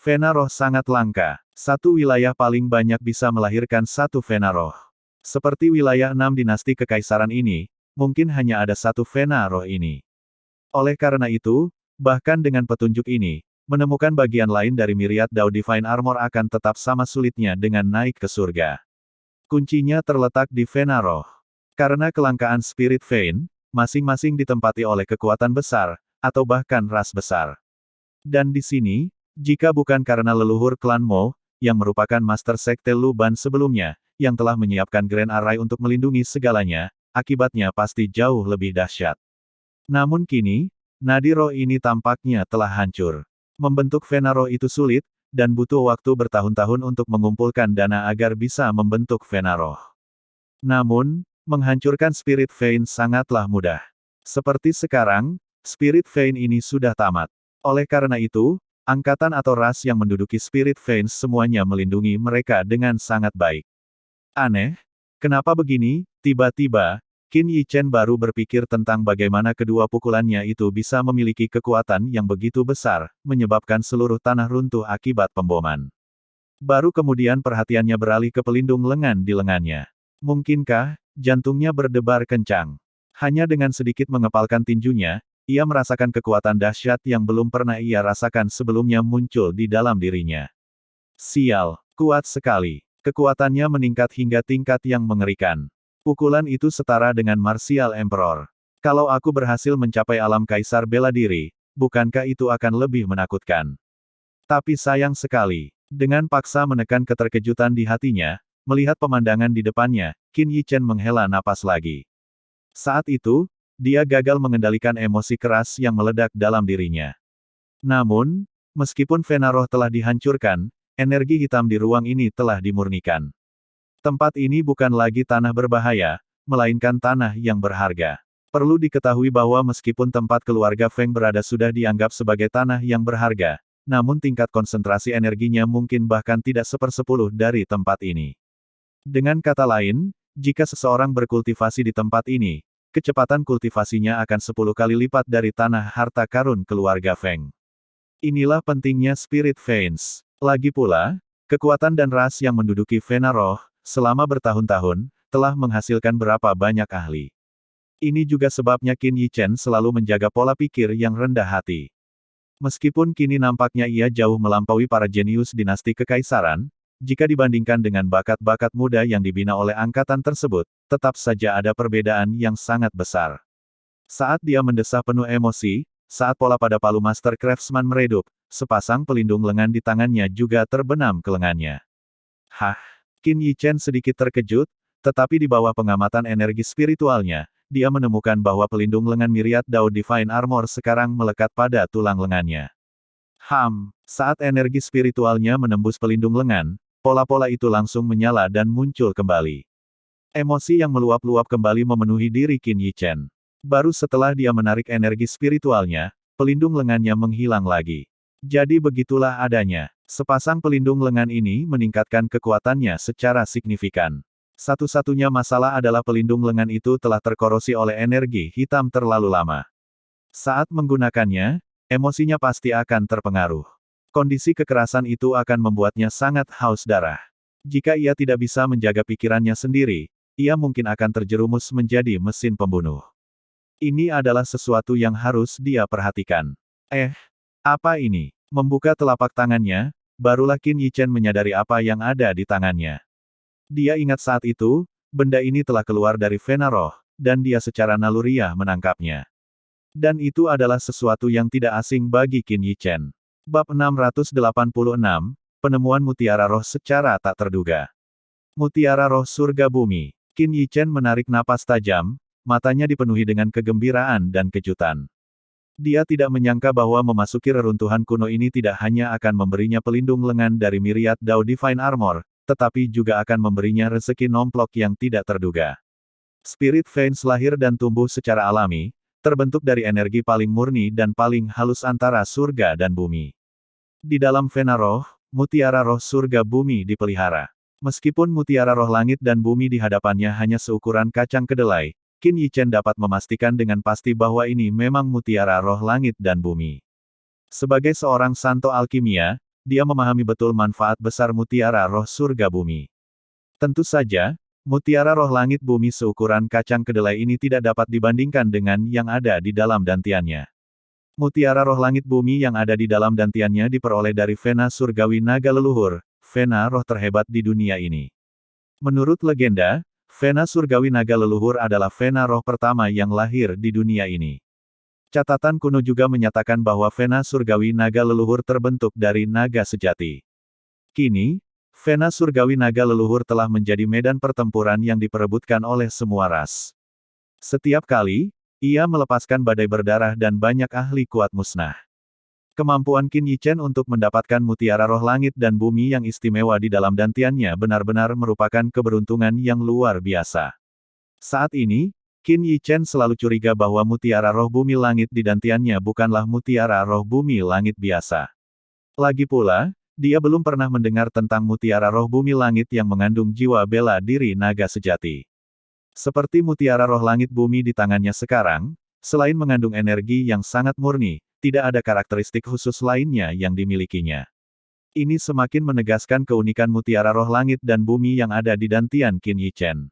Venaroh sangat langka. Satu wilayah paling banyak bisa melahirkan satu Venaroh. Seperti wilayah 6 dinasti kekaisaran ini, mungkin hanya ada satu Venaroh ini. Oleh karena itu, bahkan dengan petunjuk ini, menemukan bagian lain dari Myriad Dao Divine Armor akan tetap sama sulitnya dengan naik ke surga. Kuncinya terletak di Venaroh. Karena kelangkaan Spirit Vein, masing-masing ditempati oleh kekuatan besar, atau bahkan ras besar. Dan di sini, jika bukan karena leluhur klan Mo, yang merupakan Master Sekte Luban sebelumnya, yang telah menyiapkan Grand Array untuk melindungi segalanya, akibatnya pasti jauh lebih dahsyat. Namun kini, nadi roh ini tampaknya telah hancur. Membentuk Venaroh itu sulit, dan butuh waktu bertahun-tahun untuk mengumpulkan dana agar bisa membentuk Venaroh. Namun, menghancurkan Spirit Vein sangatlah mudah. Seperti sekarang, Spirit Vein ini sudah tamat. Oleh karena itu, angkatan atau ras yang menduduki Spirit Vein semuanya melindungi mereka dengan sangat baik. Aneh, kenapa begini? Tiba-tiba, Qin Yichen baru berpikir tentang bagaimana kedua pukulannya itu bisa memiliki kekuatan yang begitu besar, menyebabkan seluruh tanah runtuh akibat pemboman. Baru kemudian perhatiannya beralih ke pelindung lengan di lengannya. Mungkinkah, jantungnya berdebar kencang. Hanya dengan sedikit mengepalkan tinjunya, ia merasakan kekuatan dahsyat yang belum pernah ia rasakan sebelumnya muncul di dalam dirinya. Sial, kuat sekali. Kekuatannya meningkat hingga tingkat yang mengerikan. Pukulan itu setara dengan Martial Emperor. Kalau aku berhasil mencapai alam kaisar bela diri, bukankah itu akan lebih menakutkan? Tapi sayang sekali, dengan paksa menekan keterkejutan di hatinya, melihat pemandangan di depannya, Qin Yichen menghela napas lagi. Saat itu, dia gagal mengendalikan emosi keras yang meledak dalam dirinya. Namun, meskipun Venaroh telah dihancurkan, energi hitam di ruang ini telah dimurnikan. Tempat ini bukan lagi tanah berbahaya, melainkan tanah yang berharga. Perlu diketahui bahwa meskipun tempat keluarga Feng berada sudah dianggap sebagai tanah yang berharga, namun tingkat konsentrasi energinya mungkin bahkan tidak sepersepuluh dari tempat ini. Dengan kata lain, jika seseorang berkultivasi di tempat ini, kecepatan kultivasinya akan 10 kali lipat dari tanah harta karun keluarga Feng. Inilah pentingnya Spirit Veins. Lagi pula, kekuatan dan ras yang menduduki Venaroh, selama bertahun-tahun, telah menghasilkan berapa banyak ahli. Ini juga sebabnya Qin Yichen selalu menjaga pola pikir yang rendah hati. Meskipun kini nampaknya ia jauh melampaui para jenius dinasti kekaisaran, jika dibandingkan dengan bakat-bakat muda yang dibina oleh angkatan tersebut, tetap saja ada perbedaan yang sangat besar. Saat dia mendesah penuh emosi, saat pola pada palu Master Craftsman meredup, sepasang pelindung lengan di tangannya juga terbenam ke lengannya. Hah? Qin Yichen sedikit terkejut, tetapi di bawah pengamatan energi spiritualnya, dia menemukan bahwa pelindung lengan Myriad Dao Divine Armor sekarang melekat pada tulang lengannya. Saat energi spiritualnya menembus pelindung lengan, pola-pola itu langsung menyala dan muncul kembali. Emosi yang meluap-luap kembali memenuhi diri Qin Yichen. Baru setelah dia menarik energi spiritualnya, pelindung lengannya menghilang lagi. Jadi begitulah adanya. Sepasang pelindung lengan ini meningkatkan kekuatannya secara signifikan. Satu-satunya masalah adalah pelindung lengan itu telah terkorosi oleh energi hitam terlalu lama. Saat menggunakannya, emosinya pasti akan terpengaruh. Kondisi kekerasan itu akan membuatnya sangat haus darah. Jika ia tidak bisa menjaga pikirannya sendiri, ia mungkin akan terjerumus menjadi mesin pembunuh. Ini adalah sesuatu yang harus dia perhatikan. Apa ini? Membuka telapak tangannya, barulah Qin Yichen menyadari apa yang ada di tangannya. Dia ingat saat itu, benda ini telah keluar dari Vena Roh, dan dia secara naluriah menangkapnya. Dan itu adalah sesuatu yang tidak asing bagi Qin Yichen. Bab 686, Penemuan Mutiara Roh secara tak terduga. Mutiara Roh Surga Bumi. Qin Yichen menarik napas tajam, matanya dipenuhi dengan kegembiraan dan kejutan. Dia tidak menyangka bahwa memasuki reruntuhan kuno ini tidak hanya akan memberinya pelindung lengan dari Myriad Dao Divine Armor, tetapi juga akan memberinya rezeki nomplok yang tidak terduga. Spirit Veins lahir dan tumbuh secara alami, terbentuk dari energi paling murni dan paling halus antara surga dan bumi. Di dalam Vena Roh, Mutiara Roh Surga Bumi dipelihara. Meskipun Mutiara Roh Langit dan Bumi di hadapannya hanya seukuran kacang kedelai, Qin Yichen dapat memastikan dengan pasti bahwa ini memang Mutiara Roh Langit dan Bumi. Sebagai seorang santo alkimia, dia memahami betul manfaat besar Mutiara Roh Surga Bumi. Tentu saja, Mutiara Roh Langit Bumi seukuran kacang kedelai ini tidak dapat dibandingkan dengan yang ada di dalam dantiannya. Mutiara Roh Langit Bumi yang ada di dalam dantiannya diperoleh dari Vena Surgawi Naga Leluhur, Vena Roh terhebat di dunia ini. Menurut legenda, Vena Surgawi Naga Leluhur adalah Vena Roh pertama yang lahir di dunia ini. Catatan kuno juga menyatakan bahwa Vena Surgawi Naga Leluhur terbentuk dari naga sejati. Kini, Vena Surgawi Naga Leluhur telah menjadi medan pertempuran yang diperebutkan oleh semua ras. Setiap kali, ia melepaskan badai berdarah dan banyak ahli kuat musnah. Kemampuan Qin Yichen untuk mendapatkan Mutiara Roh Langit dan Bumi yang istimewa di dalam dantiannya benar-benar merupakan keberuntungan yang luar biasa. Saat ini, Qin Yichen selalu curiga bahwa Mutiara Roh Bumi Langit di dantiannya bukanlah Mutiara Roh Bumi Langit biasa. Lagi pula, dia belum pernah mendengar tentang Mutiara Roh Bumi Langit yang mengandung jiwa bela diri naga sejati. Seperti Mutiara Roh Langit Bumi di tangannya sekarang, selain mengandung energi yang sangat murni, tidak ada karakteristik khusus lainnya yang dimilikinya. Ini semakin menegaskan keunikan Mutiara Roh Langit dan Bumi yang ada di dantian Qin Yichen.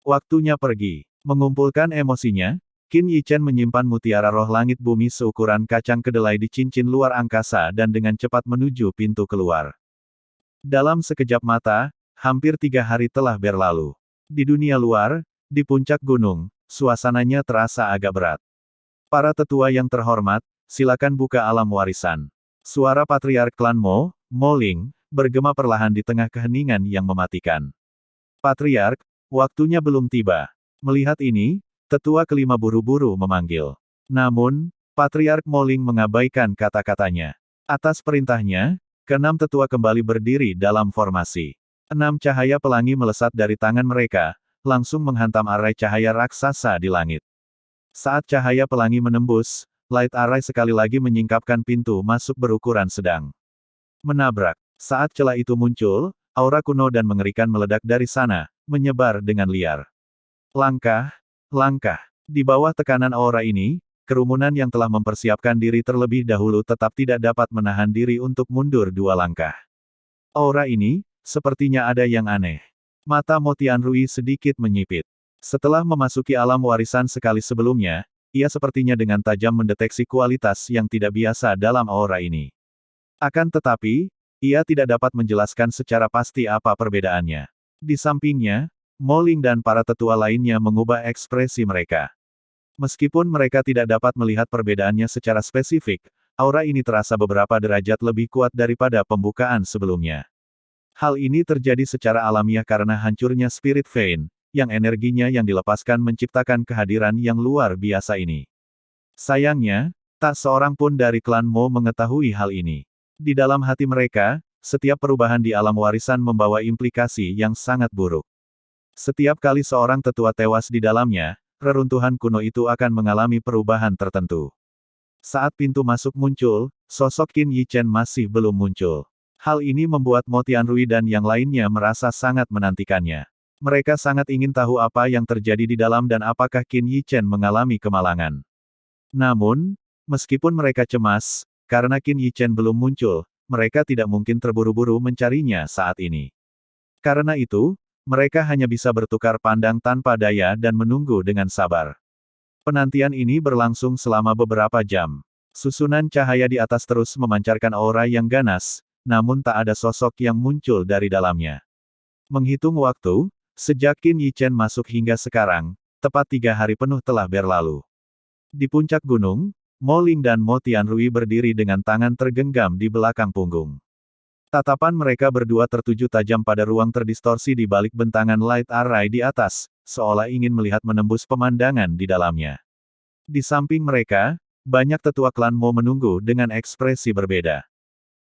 Waktunya pergi. Mengumpulkan emosinya, Qin Yichen menyimpan Mutiara Roh Langit Bumi seukuran kacang kedelai di cincin luar angkasa dan dengan cepat menuju pintu keluar. Dalam sekejap mata, hampir 3 hari telah berlalu. Di dunia luar, di puncak gunung, suasananya terasa agak berat. Para tetua yang terhormat, silakan buka alam warisan. Suara Patriark Klan Mo, Mo Ling, bergema perlahan di tengah keheningan yang mematikan. Patriark, waktunya belum tiba. Melihat ini, tetua kelima buru-buru memanggil. Namun, Patriark Mo Ling mengabaikan kata-katanya. Atas perintahnya, keenam tetua kembali berdiri dalam formasi. 6 cahaya pelangi melesat dari tangan mereka, langsung menghantam arai cahaya raksasa di langit. Saat cahaya pelangi menembus, Light Array sekali lagi menyingkapkan pintu masuk berukuran sedang. Menabrak. Saat celah itu muncul, aura kuno dan mengerikan meledak dari sana, menyebar dengan liar. Langkah. Di bawah tekanan aura ini, kerumunan yang telah mempersiapkan diri terlebih dahulu tetap tidak dapat menahan diri untuk mundur 2 langkah. Aura ini, sepertinya ada yang aneh. Mata Mo Tianrui sedikit menyipit. Setelah memasuki alam warisan sekali sebelumnya, ia sepertinya dengan tajam mendeteksi kualitas yang tidak biasa dalam aura ini. Akan tetapi, ia tidak dapat menjelaskan secara pasti apa perbedaannya. Di sampingnya, Mo Ling dan para tetua lainnya mengubah ekspresi mereka. Meskipun mereka tidak dapat melihat perbedaannya secara spesifik, aura ini terasa beberapa derajat lebih kuat daripada pembukaan sebelumnya. Hal ini terjadi secara alamiah karena hancurnya Spirit Vein, yang energinya yang dilepaskan menciptakan kehadiran yang luar biasa ini. Sayangnya, tak seorang pun dari klan Mo mengetahui hal ini. Di dalam hati mereka, setiap perubahan di alam warisan membawa implikasi yang sangat buruk. Setiap kali seorang tetua tewas di dalamnya, reruntuhan kuno itu akan mengalami perubahan tertentu. Saat pintu masuk muncul, sosok Qin Yichen masih belum muncul. Hal ini membuat Mo Tianrui dan yang lainnya merasa sangat menantikannya. Mereka sangat ingin tahu apa yang terjadi di dalam dan apakah Qin Yichen mengalami kemalangan. Namun, meskipun mereka cemas, karena Qin Yichen belum muncul, mereka tidak mungkin terburu-buru mencarinya saat ini. Karena itu, mereka hanya bisa bertukar pandang tanpa daya dan menunggu dengan sabar. Penantian ini berlangsung selama beberapa jam. Susunan cahaya di atas terus memancarkan aura yang ganas, namun tak ada sosok yang muncul dari dalamnya. Menghitung waktu, sejak Qin Yichen masuk hingga sekarang, tepat 3 hari penuh telah berlalu. Di puncak gunung, Mo Ling dan Mo Tianrui berdiri dengan tangan tergenggam di belakang punggung. Tatapan mereka berdua tertuju tajam pada ruang terdistorsi di balik bentangan light array di atas, seolah ingin melihat menembus pemandangan di dalamnya. Di samping mereka, banyak tetua klan Mo menunggu dengan ekspresi berbeda.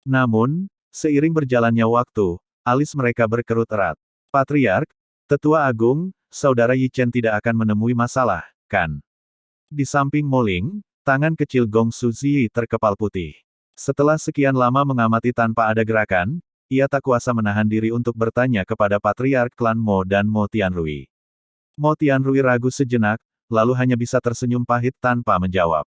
Namun, seiring berjalannya waktu, alis mereka berkerut erat. Patriark, Tetua Agung, Saudara Yichen tidak akan menemui masalah, kan? Di samping Mo Ling, tangan kecil Gong Suzi terkepal putih. Setelah sekian lama mengamati tanpa ada gerakan, ia tak kuasa menahan diri untuk bertanya kepada Patriark klan Mo dan Mo Tianrui. Mo Tianrui ragu sejenak, lalu hanya bisa tersenyum pahit tanpa menjawab.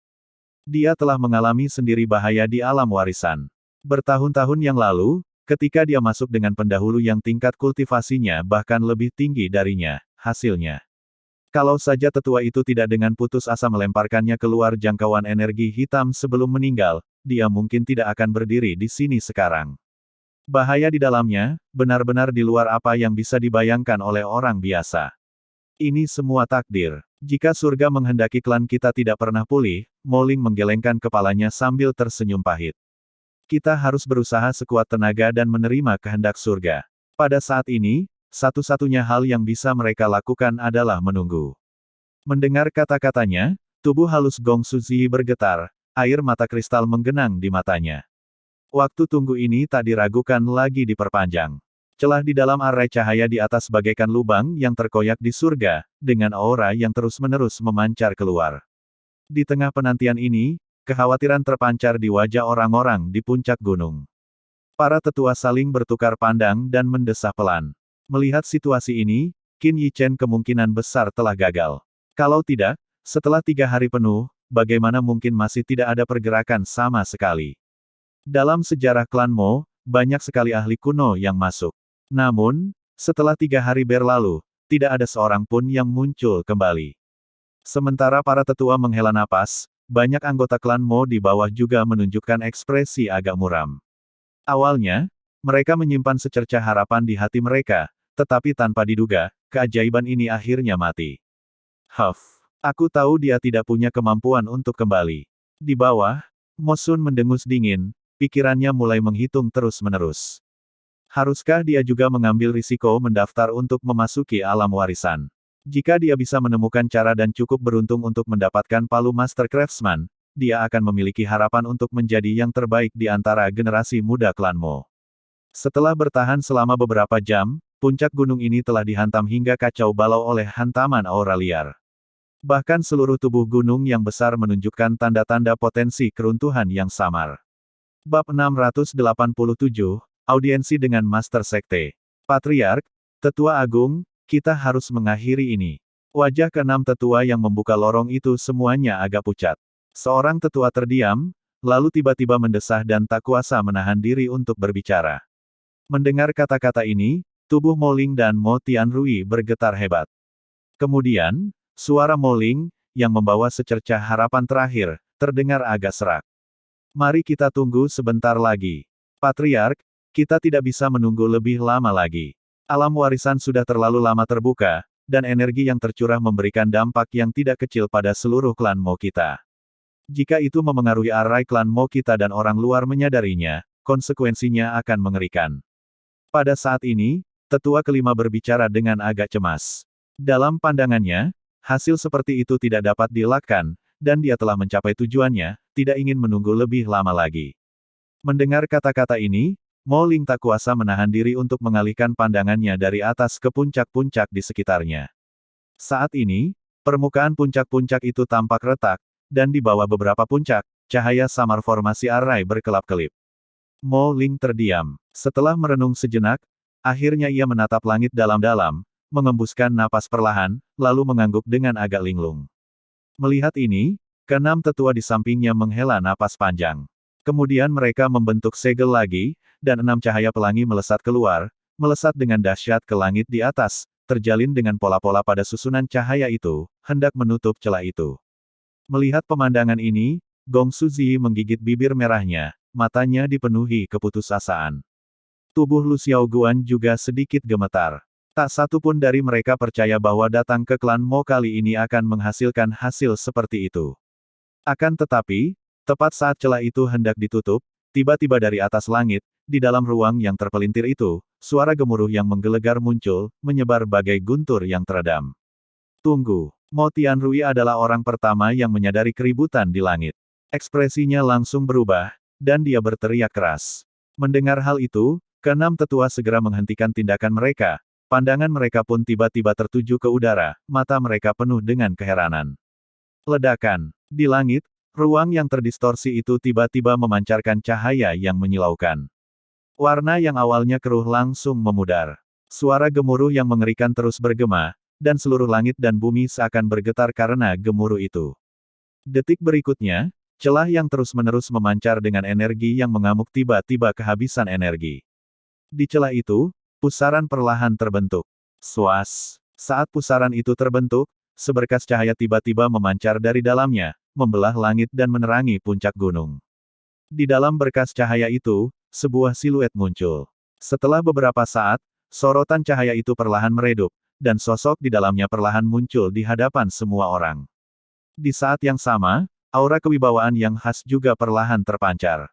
Dia telah mengalami sendiri bahaya di alam warisan. Bertahun-tahun yang lalu, ketika dia masuk dengan pendahulu yang tingkat kultivasinya bahkan lebih tinggi darinya, hasilnya. Kalau saja tetua itu tidak dengan putus asa melemparkannya keluar jangkauan energi hitam sebelum meninggal, dia mungkin tidak akan berdiri di sini sekarang. Bahaya di dalamnya, benar-benar di luar apa yang bisa dibayangkan oleh orang biasa. Ini semua takdir. Jika surga menghendaki klan kita tidak pernah pulih, Mo Ling menggelengkan kepalanya sambil tersenyum pahit. Kita harus berusaha sekuat tenaga dan menerima kehendak surga. Pada saat ini, satu-satunya hal yang bisa mereka lakukan adalah menunggu. Mendengar kata-katanya, tubuh halus Gong Suzi bergetar, air mata kristal menggenang di matanya. Waktu tunggu ini tak diragukan lagi diperpanjang. Celah di dalam arai cahaya di atas bagaikan lubang yang terkoyak di surga, dengan aura yang terus-menerus memancar keluar. Di tengah penantian ini, kekhawatiran terpancar di wajah orang-orang di puncak gunung. Para tetua saling bertukar pandang dan mendesah pelan. Melihat situasi ini, Qin Yichen kemungkinan besar telah gagal. Kalau tidak, setelah 3 hari penuh, bagaimana mungkin masih tidak ada pergerakan sama sekali? Dalam sejarah klan Mo, banyak sekali ahli kuno yang masuk. Namun, setelah 3 hari berlalu, tidak ada seorang pun yang muncul kembali. Sementara para tetua menghela napas, banyak anggota klan Mo di bawah juga menunjukkan ekspresi agak muram. Awalnya, mereka menyimpan secercah harapan di hati mereka, tetapi tanpa diduga, keajaiban ini akhirnya mati. Aku tahu dia tidak punya kemampuan untuk kembali. Di bawah, Mo Sun mendengus dingin, pikirannya mulai menghitung terus-menerus. Haruskah dia juga mengambil risiko mendaftar untuk memasuki alam warisan? Jika dia bisa menemukan cara dan cukup beruntung untuk mendapatkan palu Master Craftsman, dia akan memiliki harapan untuk menjadi yang terbaik di antara generasi muda klan Mo. Setelah bertahan selama beberapa jam, puncak gunung ini telah dihantam hingga kacau balau oleh hantaman aura liar. Bahkan seluruh tubuh gunung yang besar menunjukkan tanda-tanda potensi keruntuhan yang samar. Bab 687, Audiensi dengan Master Sekte. Patriark, Tetua Agung, kita harus mengakhiri ini. Wajah keenam tetua yang membuka lorong itu semuanya agak pucat. Seorang tetua terdiam, lalu tiba-tiba mendesah dan tak kuasa menahan diri untuk berbicara. Mendengar kata-kata ini, tubuh Mo Ling dan Mo Tianrui bergetar hebat. Kemudian, suara Mo Ling, yang membawa secercah harapan terakhir, terdengar agak serak. Mari kita tunggu sebentar lagi. Patriark, kita tidak bisa menunggu lebih lama lagi. Alam warisan sudah terlalu lama terbuka, dan energi yang tercurah memberikan dampak yang tidak kecil pada seluruh klan Mo kita. Jika itu memengaruhi arai klan Mo kita dan orang luar menyadarinya, konsekuensinya akan mengerikan. Pada saat ini, tetua kelima berbicara dengan agak cemas. Dalam pandangannya, hasil seperti itu tidak dapat dielakkan, dan dia telah mencapai tujuannya, tidak ingin menunggu lebih lama lagi. Mendengar kata-kata ini, Mo Ling tak kuasa menahan diri untuk mengalihkan pandangannya dari atas ke puncak-puncak di sekitarnya. Saat ini, permukaan puncak-puncak itu tampak retak, dan di bawah beberapa puncak, cahaya samar formasi arai berkelap-kelip. Mo Ling terdiam. Setelah merenung sejenak, akhirnya ia menatap langit dalam-dalam, mengembuskan napas perlahan, lalu mengangguk dengan agak linglung. Melihat ini, keenam tetua di sampingnya menghela napas panjang. Kemudian mereka membentuk segel lagi, dan 6 cahaya pelangi melesat keluar, melesat dengan dahsyat ke langit di atas, terjalin dengan pola-pola pada susunan cahaya itu, hendak menutup celah itu. Melihat pemandangan ini, Gong Suzi menggigit bibir merahnya, matanya dipenuhi keputusasaan. Tubuh Lu Xiaoguan juga sedikit gemetar. Tak satu pun dari mereka percaya bahwa datang ke klan Mo kali ini akan menghasilkan hasil seperti itu. Akan tetapi, tepat saat celah itu hendak ditutup, tiba-tiba dari atas langit, di dalam ruang yang terpelintir itu, suara gemuruh yang menggelegar muncul, menyebar bagai guntur yang teredam. Tunggu, Mo Tianrui adalah orang pertama yang menyadari keributan di langit. Ekspresinya langsung berubah, dan dia berteriak keras. Mendengar hal itu, keenam tetua segera menghentikan tindakan mereka. Pandangan mereka pun tiba-tiba tertuju ke udara, mata mereka penuh dengan keheranan. Ledakan. Di langit, ruang yang terdistorsi itu tiba-tiba memancarkan cahaya yang menyilaukan. Warna yang awalnya keruh langsung memudar. Suara gemuruh yang mengerikan terus bergema, dan seluruh langit dan bumi seakan bergetar karena gemuruh itu. Detik berikutnya, celah yang terus-menerus memancar dengan energi yang mengamuk tiba-tiba kehabisan energi. Di celah itu, pusaran perlahan terbentuk. Swas. Saat pusaran itu terbentuk, seberkas cahaya tiba-tiba memancar dari dalamnya, membelah langit dan menerangi puncak gunung. Di dalam berkas cahaya itu, sebuah siluet muncul. Setelah beberapa saat, sorotan cahaya itu perlahan meredup, dan sosok di dalamnya perlahan muncul di hadapan semua orang. Di saat yang sama, aura kewibawaan yang khas juga perlahan terpancar.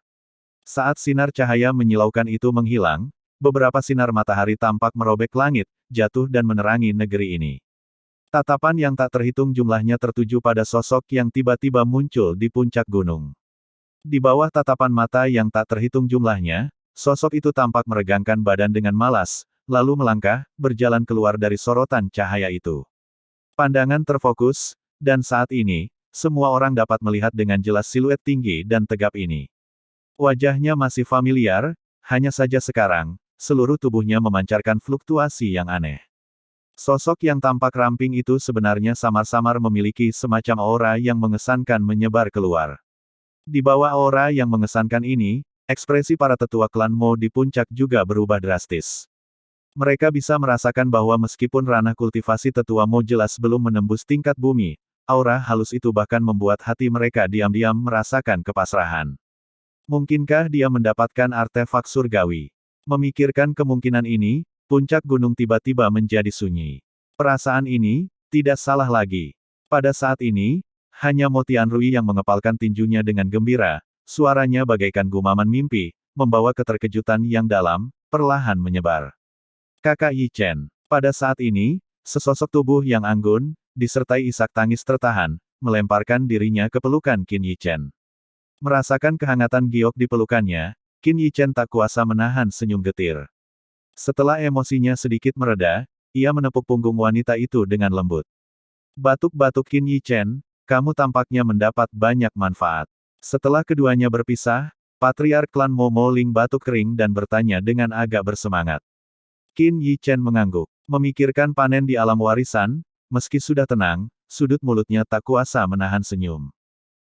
Saat sinar cahaya menyilaukan itu menghilang, beberapa sinar matahari tampak merobek langit, jatuh dan menerangi negeri ini. Tatapan yang tak terhitung jumlahnya tertuju pada sosok yang tiba-tiba muncul di puncak gunung. Di bawah tatapan mata yang tak terhitung jumlahnya, sosok itu tampak meregangkan badan dengan malas, lalu melangkah, berjalan keluar dari sorotan cahaya itu. Pandangan terfokus, dan saat ini, semua orang dapat melihat dengan jelas siluet tinggi dan tegap ini. Wajahnya masih familiar, hanya saja sekarang, seluruh tubuhnya memancarkan fluktuasi yang aneh. Sosok yang tampak ramping itu sebenarnya samar-samar memiliki semacam aura yang mengesankan menyebar keluar. Di bawah aura yang mengesankan ini, ekspresi para tetua klan Mo di puncak juga berubah drastis. Mereka bisa merasakan bahwa meskipun ranah kultivasi tetua Mo jelas belum menembus tingkat bumi, aura halus itu bahkan membuat hati mereka diam-diam merasakan kepasrahan. Mungkinkah dia mendapatkan artefak surgawi? Memikirkan kemungkinan ini, puncak gunung tiba-tiba menjadi sunyi. Perasaan ini, tidak salah lagi. Pada saat ini, hanya Mo Tianrui yang mengepalkan tinjunya dengan gembira, suaranya bagaikan gumaman mimpi, membawa keterkejutan yang dalam, perlahan menyebar. Kakak Yi Chen. Pada saat ini, sesosok tubuh yang anggun, disertai isak tangis tertahan, melemparkan dirinya ke pelukan Qin Yi Chen. Merasakan kehangatan giok di pelukannya, Qin Yi Chen tak kuasa menahan senyum getir. Setelah emosinya sedikit mereda, ia menepuk punggung wanita itu dengan lembut. Batuk-batuk Qin Yi Chen, kamu tampaknya mendapat banyak manfaat. Setelah keduanya berpisah, Patriark klan Mo Ling batuk kering dan bertanya dengan agak bersemangat. Qin Yi Chen mengangguk. Memikirkan panen di alam warisan, meski sudah tenang, sudut mulutnya tak kuasa menahan senyum.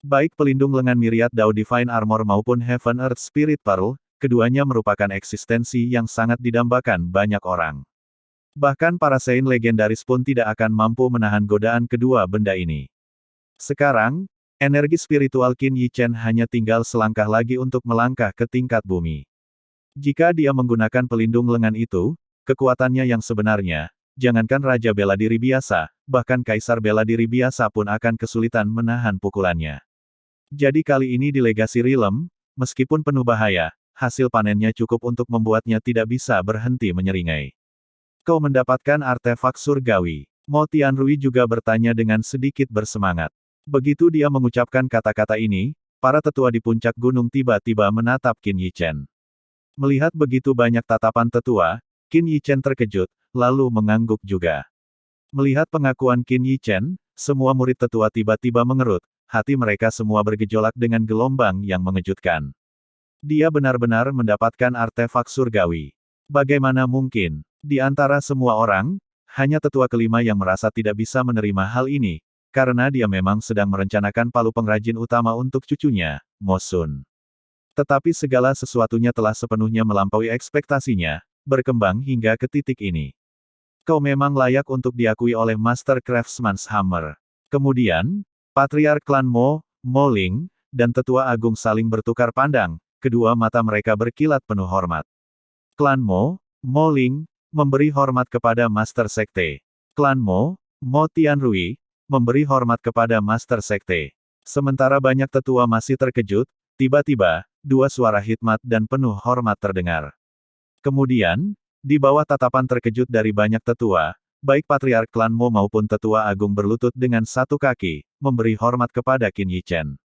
Baik pelindung lengan Myriad Dao Divine Armor maupun Heaven Earth Spirit Pearl, keduanya merupakan eksistensi yang sangat didambakan banyak orang. Bahkan para Saint legendaris pun tidak akan mampu menahan godaan kedua benda ini. Sekarang, energi spiritual Qin Yi Chen hanya tinggal selangkah lagi untuk melangkah ke tingkat bumi. Jika dia menggunakan pelindung lengan itu, kekuatannya yang sebenarnya, jangankan Raja Bela Diri biasa, bahkan Kaisar Bela Diri biasa pun akan kesulitan menahan pukulannya. Jadi kali ini di Legasi Realm, meskipun penuh bahaya, hasil panennya cukup untuk membuatnya tidak bisa berhenti menyeringai. Kau mendapatkan artefak surgawi. Mo Tianrui juga bertanya dengan sedikit bersemangat. Begitu dia mengucapkan kata-kata ini, para tetua di puncak gunung tiba-tiba menatap Qin Yi Chen. Melihat begitu banyak tatapan tetua, Qin Yi Chen terkejut, lalu mengangguk juga. Melihat pengakuan Qin Yi Chen, semua murid tetua tiba-tiba mengerut, hati mereka semua bergejolak dengan gelombang yang mengejutkan. Dia benar-benar mendapatkan artefak surgawi. Bagaimana mungkin? Di antara semua orang, hanya tetua kelima yang merasa tidak bisa menerima hal ini, karena dia memang sedang merencanakan palu pengrajin utama untuk cucunya, Mo Sun. Tetapi segala sesuatunya telah sepenuhnya melampaui ekspektasinya, berkembang hingga ke titik ini. Kau memang layak untuk diakui oleh Master Craftsman's Hammer. Kemudian, Patriark klan Mo, Mo Ling, dan Tetua Agung saling bertukar pandang, kedua mata mereka berkilat penuh hormat. Klan Mo, Mo Ling, memberi hormat kepada Master Sekte. Klan Mo, Mo Tianrui, memberi hormat kepada Master Sekte. Sementara banyak tetua masih terkejut, tiba-tiba, dua suara hikmat dan penuh hormat terdengar. Kemudian, di bawah tatapan terkejut dari banyak tetua, baik Patriark klan Mo maupun Tetua Agung berlutut dengan satu kaki, memberi hormat kepada Qin Yichen.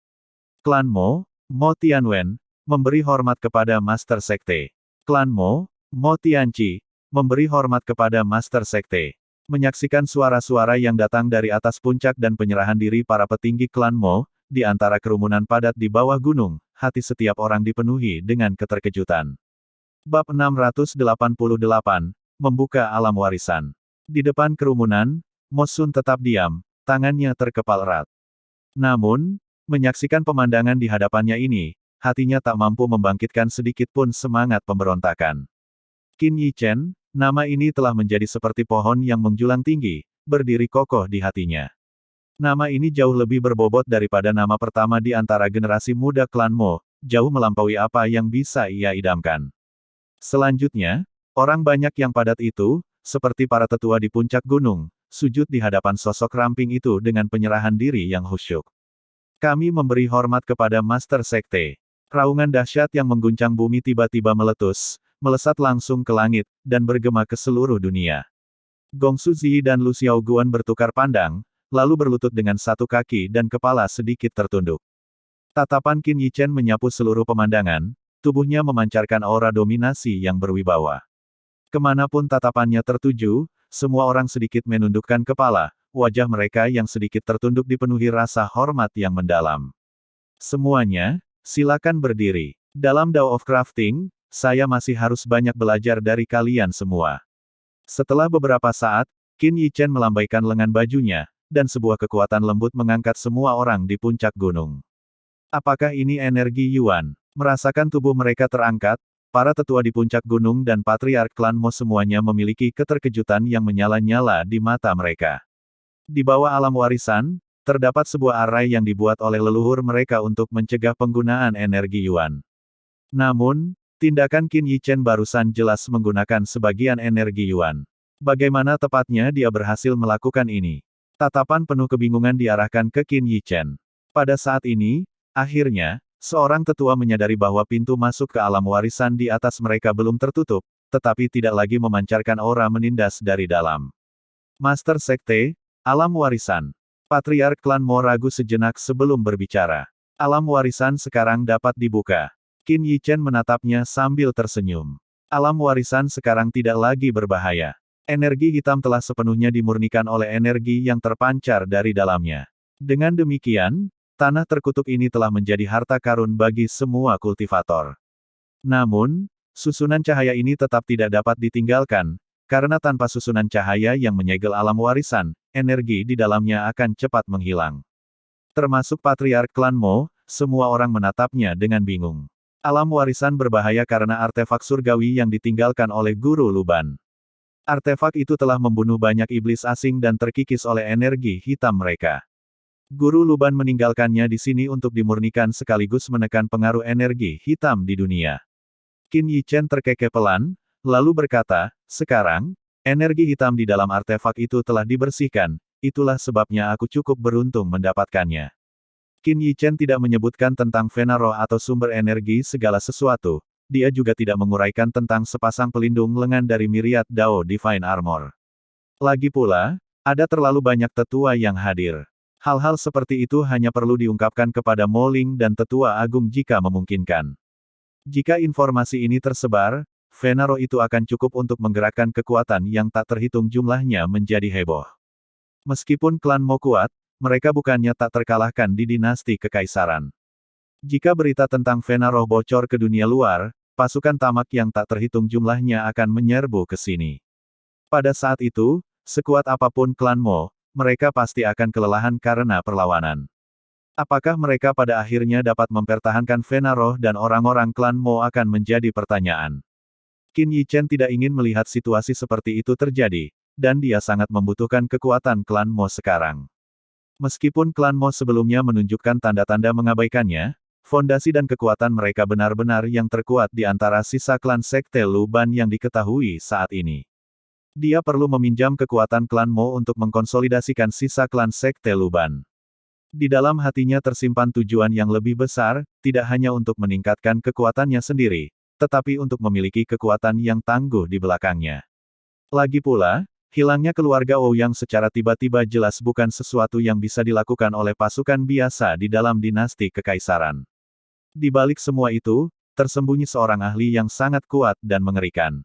Klan Mo, Mo Tianwen, memberi hormat kepada Master Sekte. Klan Mo, Mo Tianqi, memberi hormat kepada Master Sekte. Menyaksikan suara-suara yang datang dari atas puncak dan penyerahan diri para petinggi klan Mo, di antara kerumunan padat di bawah gunung, hati setiap orang dipenuhi dengan keterkejutan. Bab 688, Membuka Alam Warisan. Di depan kerumunan, Mo Sun tetap diam, tangannya terkepal erat. Namun, menyaksikan pemandangan di hadapannya ini, hatinya tak mampu membangkitkan sedikit pun semangat pemberontakan. Qin Yichen, nama ini telah menjadi seperti pohon yang menjulang tinggi, berdiri kokoh di hatinya. Nama ini jauh lebih berbobot daripada nama pertama di antara generasi muda klan Mo, jauh melampaui apa yang bisa ia idamkan. Selanjutnya, orang banyak yang padat itu, seperti para tetua di puncak gunung, sujud di hadapan sosok ramping itu dengan penyerahan diri yang khusyuk. Kami memberi hormat kepada Master Sekte. Raungan dahsyat yang mengguncang bumi tiba-tiba meletus, melesat langsung ke langit, dan bergema ke seluruh dunia. Gongsu Ziyi dan Lu Xiaoguan bertukar pandang, lalu berlutut dengan satu kaki dan kepala sedikit tertunduk. Tatapan Qin Yichen menyapu seluruh pemandangan, tubuhnya memancarkan aura dominasi yang berwibawa. Kemanapun tatapannya tertuju, semua orang sedikit menundukkan kepala, wajah mereka yang sedikit tertunduk dipenuhi rasa hormat yang mendalam. Semuanya, silakan berdiri. Dalam Dao of Crafting, saya masih harus banyak belajar dari kalian semua. Setelah beberapa saat, Qin Yichen melambaikan lengan bajunya, dan sebuah kekuatan lembut mengangkat semua orang di puncak gunung. Apakah ini energi Yuan? Merasakan tubuh mereka terangkat, para tetua di puncak gunung dan Patriark klan Mo semuanya memiliki keterkejutan yang menyala-nyala di mata mereka. Di bawah alam warisan, terdapat sebuah arai yang dibuat oleh leluhur mereka untuk mencegah penggunaan energi Yuan. Namun, tindakan Qin Yichen barusan jelas menggunakan sebagian energi Yuan. Bagaimana tepatnya dia berhasil melakukan ini? Tatapan penuh kebingungan diarahkan ke Qin Yichen. Pada saat ini, akhirnya, seorang tetua menyadari bahwa pintu masuk ke alam warisan di atas mereka belum tertutup, tetapi tidak lagi memancarkan aura menindas dari dalam. Master Sekte, Alam Warisan. Patriark klan Mo ragu sejenak sebelum berbicara. Alam warisan sekarang dapat dibuka. Qin Yichen menatapnya sambil tersenyum. Alam warisan sekarang tidak lagi berbahaya. Energi hitam telah sepenuhnya dimurnikan oleh energi yang terpancar dari dalamnya. Dengan demikian, tanah terkutuk ini telah menjadi harta karun bagi semua kultivator. Namun, susunan cahaya ini tetap tidak dapat ditinggalkan, karena tanpa susunan cahaya yang menyegel alam warisan, energi di dalamnya akan cepat menghilang. Termasuk Patriark klan Mo, semua orang menatapnya dengan bingung. Alam warisan berbahaya karena artefak surgawi yang ditinggalkan oleh Guru Luban. Artefak itu telah membunuh banyak iblis asing dan terkikis oleh energi hitam mereka. Guru Luban meninggalkannya di sini untuk dimurnikan sekaligus menekan pengaruh energi hitam di dunia. Qin Yichen terkekeh pelan, lalu berkata, sekarang, energi hitam di dalam artefak itu telah dibersihkan, itulah sebabnya aku cukup beruntung mendapatkannya. Qin Yichen tidak menyebutkan tentang Vena Roh atau sumber energi segala sesuatu, dia juga tidak menguraikan tentang sepasang pelindung lengan dari Myriad Dao Divine Armor. Lagi pula, ada terlalu banyak tetua yang hadir. Hal-hal seperti itu hanya perlu diungkapkan kepada Mo Ling dan Tetua Agung jika memungkinkan. Jika informasi ini tersebar, Vena Roh itu akan cukup untuk menggerakkan kekuatan yang tak terhitung jumlahnya menjadi heboh. Meskipun klan Mo kuat, mereka bukannya tak terkalahkan di dinasti kekaisaran. Jika berita tentang Vena Roh bocor ke dunia luar, pasukan tamak yang tak terhitung jumlahnya akan menyerbu ke sini. Pada saat itu, Sekuat apapun klan Mo, mereka pasti akan kelelahan karena perlawanan. Apakah mereka pada akhirnya dapat mempertahankan Venaroh dan orang-orang klan Mo akan menjadi pertanyaan. Qin Yichen tidak ingin melihat situasi seperti itu terjadi, dan dia sangat membutuhkan kekuatan klan Mo sekarang. Meskipun klan Mo sebelumnya menunjukkan tanda-tanda mengabaikannya, fondasi dan kekuatan mereka benar-benar yang terkuat di antara sisa klan Sekte Luban yang diketahui saat ini. Dia perlu meminjam kekuatan klan Mo untuk mengkonsolidasikan sisa klan Sekte Luban. Di dalam hatinya tersimpan tujuan yang lebih besar, tidak hanya untuk meningkatkan kekuatannya sendiri, tetapi untuk memiliki kekuatan yang tangguh di belakangnya. Lagi pula, hilangnya keluarga Ouyang secara tiba-tiba jelas bukan sesuatu yang bisa dilakukan oleh pasukan biasa di dalam dinasti kekaisaran. Di balik semua itu, tersembunyi seorang ahli yang sangat kuat dan mengerikan.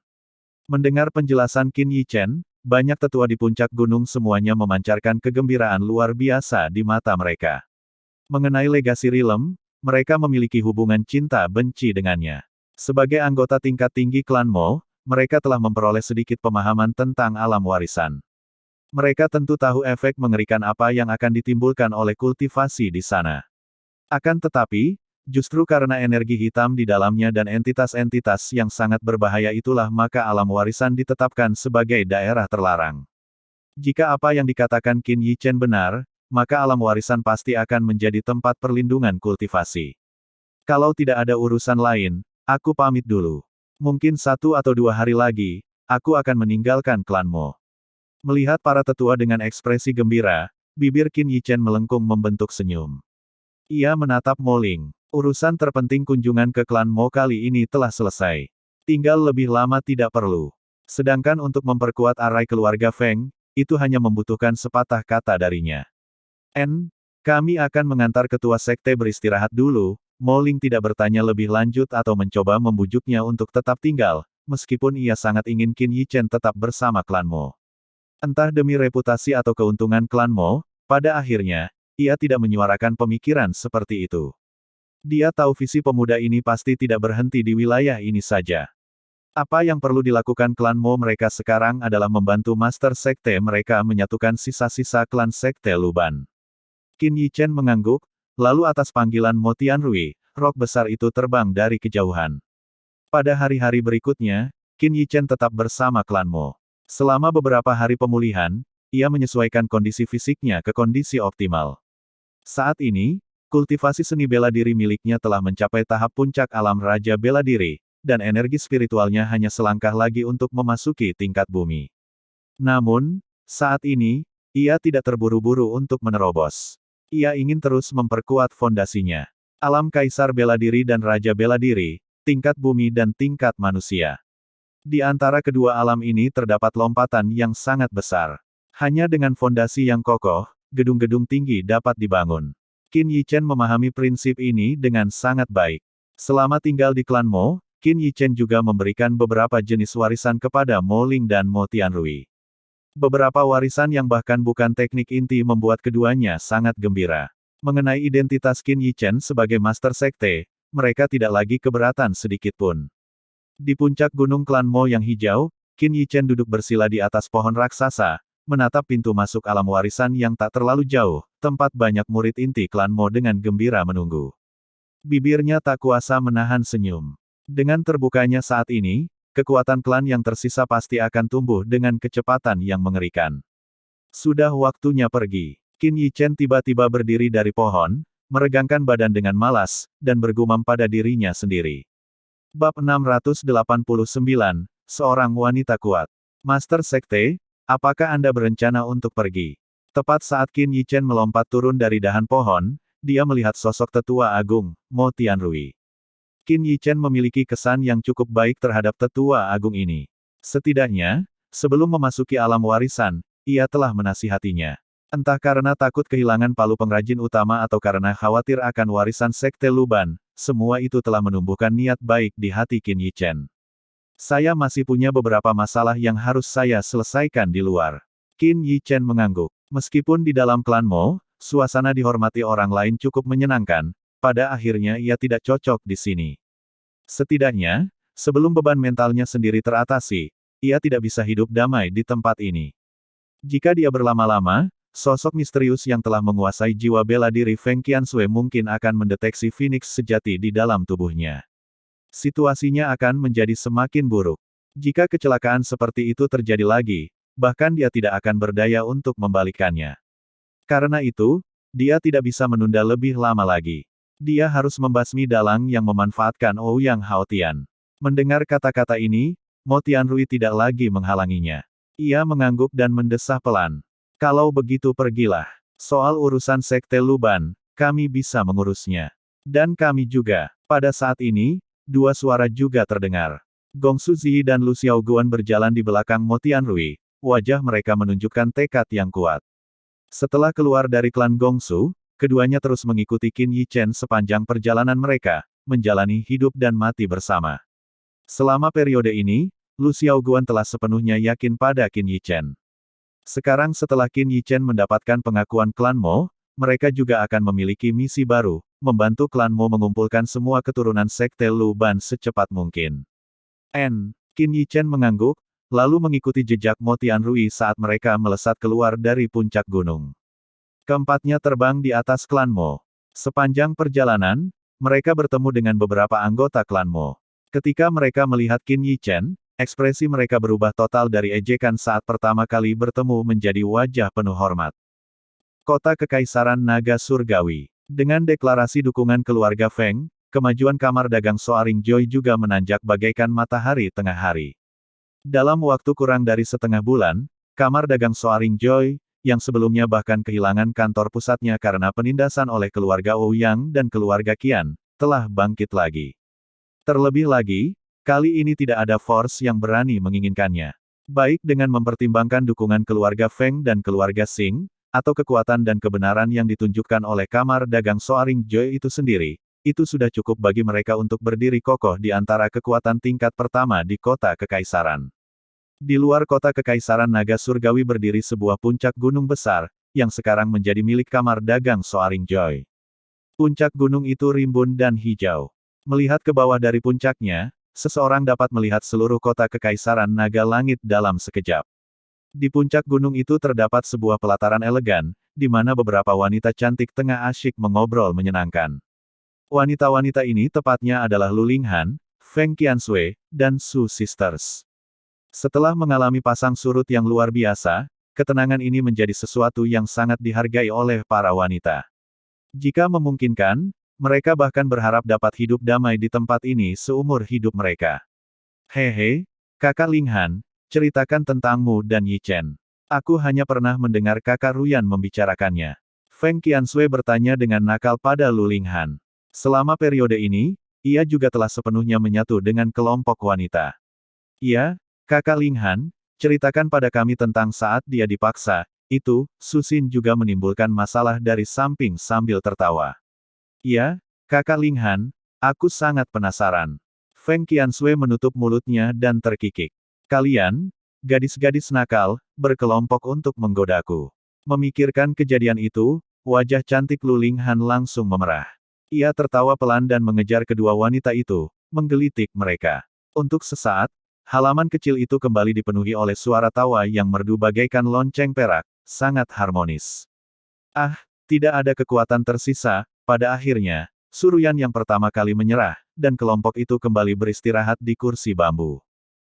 Mendengar penjelasan Qin Yichen, banyak tetua di puncak gunung semuanya memancarkan kegembiraan luar biasa di mata mereka. Mengenai legasi Rilem, mereka memiliki hubungan cinta-benci dengannya. Sebagai anggota tingkat tinggi klan Mo, mereka telah memperoleh sedikit pemahaman tentang alam warisan. Mereka tentu tahu efek mengerikan apa yang akan ditimbulkan oleh kultivasi di sana. Akan tetapi, justru karena energi hitam di dalamnya dan entitas-entitas yang sangat berbahaya itulah maka alam warisan ditetapkan sebagai daerah terlarang. Jika apa yang dikatakan Qin Yichen benar, maka alam warisan pasti akan menjadi tempat perlindungan kultivasi. Kalau tidak ada urusan lain, aku pamit dulu. Mungkin 1 atau 2 hari lagi, aku akan meninggalkan klan Mo. Melihat para tetua dengan ekspresi gembira, bibir Qin Yichen melengkung membentuk senyum. Ia menatap Mo Ling. Urusan terpenting kunjungan ke klan Mo kali ini telah selesai. Tinggal lebih lama tidak perlu. Sedangkan untuk memperkuat arai keluarga Feng, itu hanya membutuhkan sepatah kata darinya. Kami akan mengantar ketua sekte beristirahat dulu. Mo Ling tidak bertanya lebih lanjut atau mencoba membujuknya untuk tetap tinggal, meskipun ia sangat ingin Qin Yichen tetap bersama klan Mo. Entah demi reputasi atau keuntungan klan Mo, pada akhirnya, ia tidak menyuarakan pemikiran seperti itu. Dia tahu visi pemuda ini pasti tidak berhenti di wilayah ini saja. Apa yang perlu dilakukan klan Mo mereka sekarang adalah membantu Master Sekte mereka menyatukan sisa-sisa klan Sekte Luban. Qin Yichen mengangguk, lalu atas panggilan Mo Tianrui, rok besar itu terbang dari kejauhan. Pada hari-hari berikutnya, Qin Yichen tetap bersama klan Mo. Selama beberapa hari pemulihan, ia menyesuaikan kondisi fisiknya ke kondisi optimal. Saat ini, kultivasi seni bela diri miliknya telah mencapai tahap puncak alam Raja Bela Diri, dan energi spiritualnya hanya selangkah lagi untuk memasuki tingkat bumi. Namun, saat ini, ia tidak terburu-buru untuk menerobos. Ia ingin terus memperkuat fondasinya. Alam Kaisar Bela Diri dan Raja Bela Diri, tingkat bumi dan tingkat manusia. Di antara kedua alam ini terdapat lompatan yang sangat besar. Hanya dengan fondasi yang kokoh, gedung-gedung tinggi dapat dibangun. Qin Yichen memahami prinsip ini dengan sangat baik. Selama tinggal di klan Mo, Qin Yichen juga memberikan beberapa jenis warisan kepada Mo Ling dan Mo Tianrui. Beberapa warisan yang bahkan bukan teknik inti membuat keduanya sangat gembira. Mengenai identitas Qin Yichen sebagai Master Sekte, mereka tidak lagi keberatan sedikitpun. Di puncak gunung klan Mo yang hijau, Qin Yichen duduk bersila di atas pohon raksasa, menatap pintu masuk alam warisan yang tak terlalu jauh, tempat banyak murid inti klan Mo dengan gembira menunggu. Bibirnya tak kuasa menahan senyum. Dengan terbukanya saat ini, kekuatan klan yang tersisa pasti akan tumbuh dengan kecepatan yang mengerikan. Sudah waktunya pergi. Qin Yichen tiba-tiba berdiri dari pohon, meregangkan badan dengan malas, dan bergumam pada dirinya sendiri. Bab 689, Seorang Wanita Kuat. Master Sekte, apakah Anda berencana untuk pergi? Tepat saat Qin Yichen melompat turun dari dahan pohon, dia melihat sosok tetua agung, Mo Tianrui. Qin Yichen memiliki kesan yang cukup baik terhadap tetua agung ini. Setidaknya, sebelum memasuki alam warisan, ia telah menasihatinya. Entah karena takut kehilangan palu pengrajin utama atau karena khawatir akan warisan Sekte Luban, semua itu telah menumbuhkan niat baik di hati Qin Yichen. Saya masih punya beberapa masalah yang harus saya selesaikan di luar. Qin Yichen mengangguk. Meskipun di dalam klan Mo, suasana dihormati orang lain cukup menyenangkan, pada akhirnya ia tidak cocok di sini. Setidaknya, sebelum beban mentalnya sendiri teratasi, ia tidak bisa hidup damai di tempat ini. Jika dia berlama-lama, sosok misterius yang telah menguasai jiwa bela diri Feng Qianxue mungkin akan mendeteksi Phoenix sejati di dalam tubuhnya. Situasinya akan menjadi semakin buruk. Jika kecelakaan seperti itu terjadi lagi, bahkan dia tidak akan berdaya untuk membalikannya. Karena itu, dia tidak bisa menunda lebih lama lagi. Dia harus membasmi dalang yang memanfaatkan Ouyang Haotian. Mendengar kata-kata ini, Mo Tianrui tidak lagi menghalanginya. Ia mengangguk dan mendesah pelan. Kalau begitu pergilah. Soal urusan Sekte Luban, kami bisa mengurusnya. Dan kami juga. Pada saat ini, dua suara juga terdengar. Gongsu Ziyi dan Lu Xiaoguan berjalan di belakang Mo Tianrui. Wajah mereka menunjukkan tekad yang kuat. Setelah keluar dari klan Gongsu, keduanya terus mengikuti Qin Yichen sepanjang perjalanan mereka, menjalani hidup dan mati bersama. Selama periode ini, Lu Xiaoguan telah sepenuhnya yakin pada Qin Yichen. Sekarang setelah Qin Yichen mendapatkan pengakuan klan Mo, mereka juga akan memiliki misi baru, membantu klan Mo mengumpulkan semua keturunan Sekte Lu Ban secepat mungkin. Qin Yichen mengangguk, lalu mengikuti jejak Mo Tianrui saat mereka melesat keluar dari puncak gunung. Keempatnya terbang di atas klan Mo. Sepanjang perjalanan, mereka bertemu dengan beberapa anggota klan Mo. Ketika mereka melihat Qin Yichen, ekspresi mereka berubah total dari ejekan saat pertama kali bertemu menjadi wajah penuh hormat. Kota Kekaisaran Naga Surgawi. Dengan deklarasi dukungan keluarga Feng, kemajuan kamar dagang Soaring Joy juga menanjak bagaikan matahari tengah hari. Dalam waktu kurang dari setengah bulan, kamar dagang Soaring Joy, yang sebelumnya bahkan kehilangan kantor pusatnya karena penindasan oleh keluarga Ouyang dan keluarga Qian, telah bangkit lagi. Terlebih lagi, kali ini tidak ada force yang berani menginginkannya. Baik dengan mempertimbangkan dukungan keluarga Feng dan keluarga Xing, atau kekuatan dan kebenaran yang ditunjukkan oleh kamar dagang Soaring Joy itu sendiri, itu sudah cukup bagi mereka untuk berdiri kokoh di antara kekuatan tingkat pertama di kota Kekaisaran. Di luar kota Kekaisaran Naga Surgawi berdiri sebuah puncak gunung besar, yang sekarang menjadi milik kamar dagang Soaring Joy. Puncak gunung itu rimbun dan hijau. Melihat ke bawah dari puncaknya, seseorang dapat melihat seluruh kota Kekaisaran Naga Langit dalam sekejap. Di puncak gunung itu terdapat sebuah pelataran elegan, di mana beberapa wanita cantik tengah asyik mengobrol menyenangkan. Wanita-wanita ini tepatnya adalah Lu Linghan, Feng Qianxue, dan Su Sisters. Setelah mengalami pasang surut yang luar biasa, ketenangan ini menjadi sesuatu yang sangat dihargai oleh para wanita. Jika memungkinkan, mereka bahkan berharap dapat hidup damai di tempat ini seumur hidup mereka. Hehe, kakak Linghan, ceritakan tentangmu dan Yichen. Aku hanya pernah mendengar kakak Ruyan membicarakannya. Feng Qianxue bertanya dengan nakal pada Lu Linghan. Selama periode ini, ia juga telah sepenuhnya menyatu dengan kelompok wanita. Iya, kakak Linghan, ceritakan pada kami tentang saat dia dipaksa, itu, Susin juga menimbulkan masalah dari samping sambil tertawa. Iya, kakak Linghan, aku sangat penasaran. Feng Qianxue menutup mulutnya dan terkikik. Kalian, gadis-gadis nakal, berkelompok untuk menggodaku. Memikirkan kejadian itu, wajah cantik Lu Linghan langsung memerah. Ia tertawa pelan dan mengejar kedua wanita itu, menggelitik mereka. Untuk sesaat, halaman kecil itu kembali dipenuhi oleh suara tawa yang merdu bagaikan lonceng perak, sangat harmonis. Ah, tidak ada kekuatan tersisa, pada akhirnya, Suruyan yang pertama kali menyerah, dan kelompok itu kembali beristirahat di kursi bambu.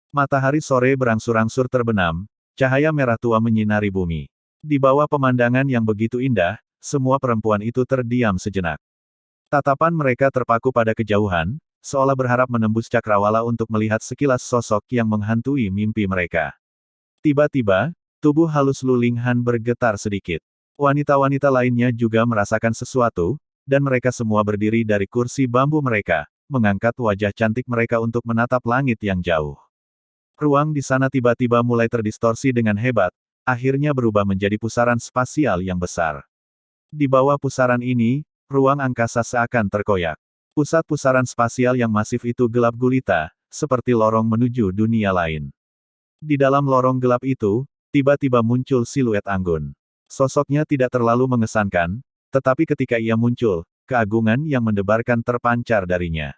Matahari sore berangsur-angsur terbenam, cahaya merah tua menyinari bumi. Di bawah pemandangan yang begitu indah, semua perempuan itu terdiam sejenak. Tatapan mereka terpaku pada kejauhan, seolah berharap menembus cakrawala untuk melihat sekilas sosok yang menghantui mimpi mereka. Tiba-tiba, tubuh halus Lu Linghan bergetar sedikit. Wanita-wanita lainnya juga merasakan sesuatu, dan mereka semua berdiri dari kursi bambu mereka, mengangkat wajah cantik mereka untuk menatap langit yang jauh. Ruang di sana tiba-tiba mulai terdistorsi dengan hebat, akhirnya berubah menjadi pusaran spasial yang besar. Di bawah pusaran ini, ruang angkasa seakan terkoyak. Pusat pusaran spasial yang masif itu gelap gulita, seperti lorong menuju dunia lain. Di dalam lorong gelap itu, tiba-tiba muncul siluet anggun. Sosoknya tidak terlalu mengesankan, tetapi ketika ia muncul, keagungan yang mendebarkan terpancar darinya.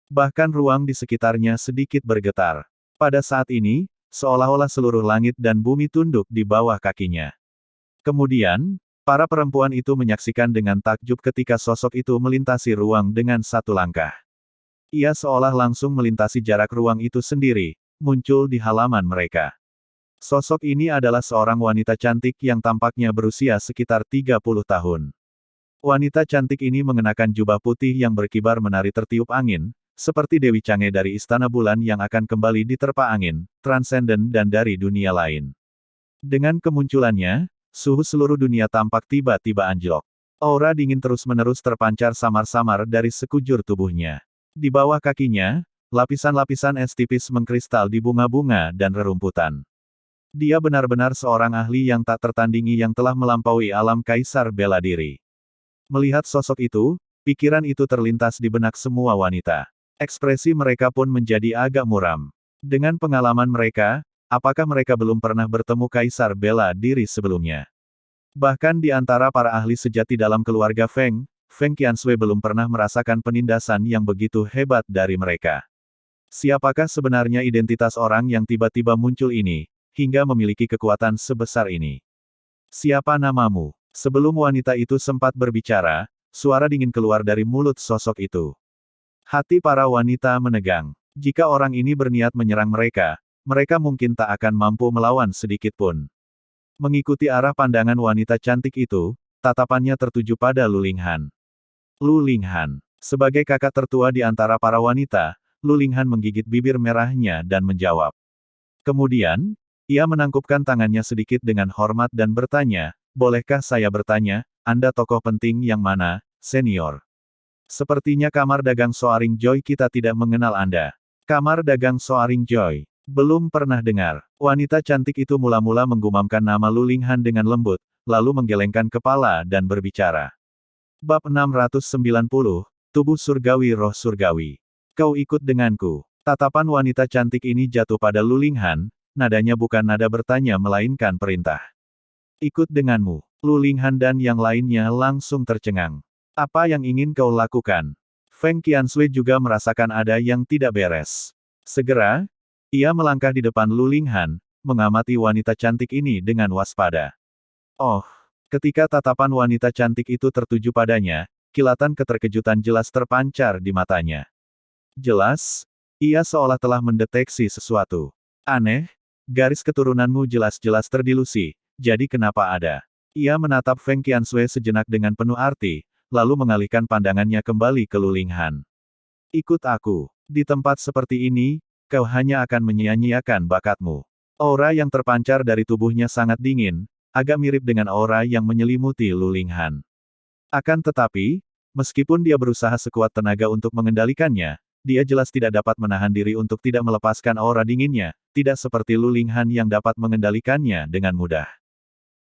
Bahkan ruang di sekitarnya sedikit bergetar. Pada saat ini, seolah-olah seluruh langit dan bumi tunduk di bawah kakinya. Kemudian, para perempuan itu menyaksikan dengan takjub ketika sosok itu melintasi ruang dengan satu langkah. Ia seolah langsung melintasi jarak ruang itu sendiri, muncul di halaman mereka. Sosok ini adalah seorang wanita cantik yang tampaknya berusia sekitar 30 tahun. Wanita cantik ini mengenakan jubah putih yang berkibar menari tertiup angin, seperti Dewi Chang'e dari Istana Bulan yang akan kembali diterpa angin, transenden dan dari dunia lain. Dengan kemunculannya, suhu seluruh dunia tampak tiba-tiba anjlok. Aura dingin terus-menerus terpancar samar-samar dari sekujur tubuhnya. Di bawah kakinya, lapisan-lapisan es tipis mengkristal di bunga-bunga dan rerumputan. Dia benar-benar seorang ahli yang tak tertandingi yang telah melampaui alam kaisar bela diri. Melihat sosok itu, pikiran itu terlintas di benak semua wanita. Ekspresi mereka pun menjadi agak muram. Dengan pengalaman mereka, apakah mereka belum pernah bertemu kaisar bela diri sebelumnya? Bahkan di antara para ahli sejati dalam keluarga Feng, Feng Qianshui belum pernah merasakan penindasan yang begitu hebat dari mereka. Siapakah sebenarnya identitas orang yang tiba-tiba muncul ini, hingga memiliki kekuatan sebesar ini? Siapa namamu? Sebelum wanita itu sempat berbicara, suara dingin keluar dari mulut sosok itu. Hati para wanita menegang. Jika orang ini berniat menyerang mereka, mereka mungkin tak akan mampu melawan sedikit pun. Mengikuti arah pandangan wanita cantik itu, tatapannya tertuju pada Lu Linghan. Lu Linghan. Sebagai kakak tertua di antara para wanita, Lu Linghan menggigit bibir merahnya dan menjawab. Kemudian, ia menangkupkan tangannya sedikit dengan hormat dan bertanya, bolehkah saya bertanya, Anda tokoh penting yang mana, senior? Sepertinya kamar dagang Soaring Joy kita tidak mengenal Anda. Kamar dagang Soaring Joy. Belum pernah dengar. Wanita cantik itu mula-mula menggumamkan nama Lu Linghan dengan lembut, lalu menggelengkan kepala dan berbicara. Bab 690, Tubuh Surgawi Roh Surgawi. Kau ikut denganku. Tatapan wanita cantik ini jatuh pada Lu Linghan, nadanya bukan nada bertanya melainkan perintah. Ikut denganmu. Lu Linghan dan yang lainnya langsung tercengang. Apa yang ingin kau lakukan? Feng Qianshui juga merasakan ada yang tidak beres. Segera, ia melangkah di depan Lu Linghan, mengamati wanita cantik ini dengan waspada. Oh, ketika tatapan wanita cantik itu tertuju padanya, kilatan keterkejutan jelas terpancar di matanya. Jelas, ia seolah telah mendeteksi sesuatu. Aneh, garis keturunanmu jelas-jelas terdilusi, jadi kenapa ada? Ia menatap Feng Qianshui sejenak dengan penuh arti, lalu mengalihkan pandangannya kembali ke Lu Linghan. Ikut aku. Di tempat seperti ini, kau hanya akan menyia-nyiakan bakatmu. Aura yang terpancar dari tubuhnya sangat dingin, agak mirip dengan aura yang menyelimuti Lu Linghan. Akan tetapi, meskipun dia berusaha sekuat tenaga untuk mengendalikannya, dia jelas tidak dapat menahan diri untuk tidak melepaskan aura dinginnya, tidak seperti Lu Linghan yang dapat mengendalikannya dengan mudah.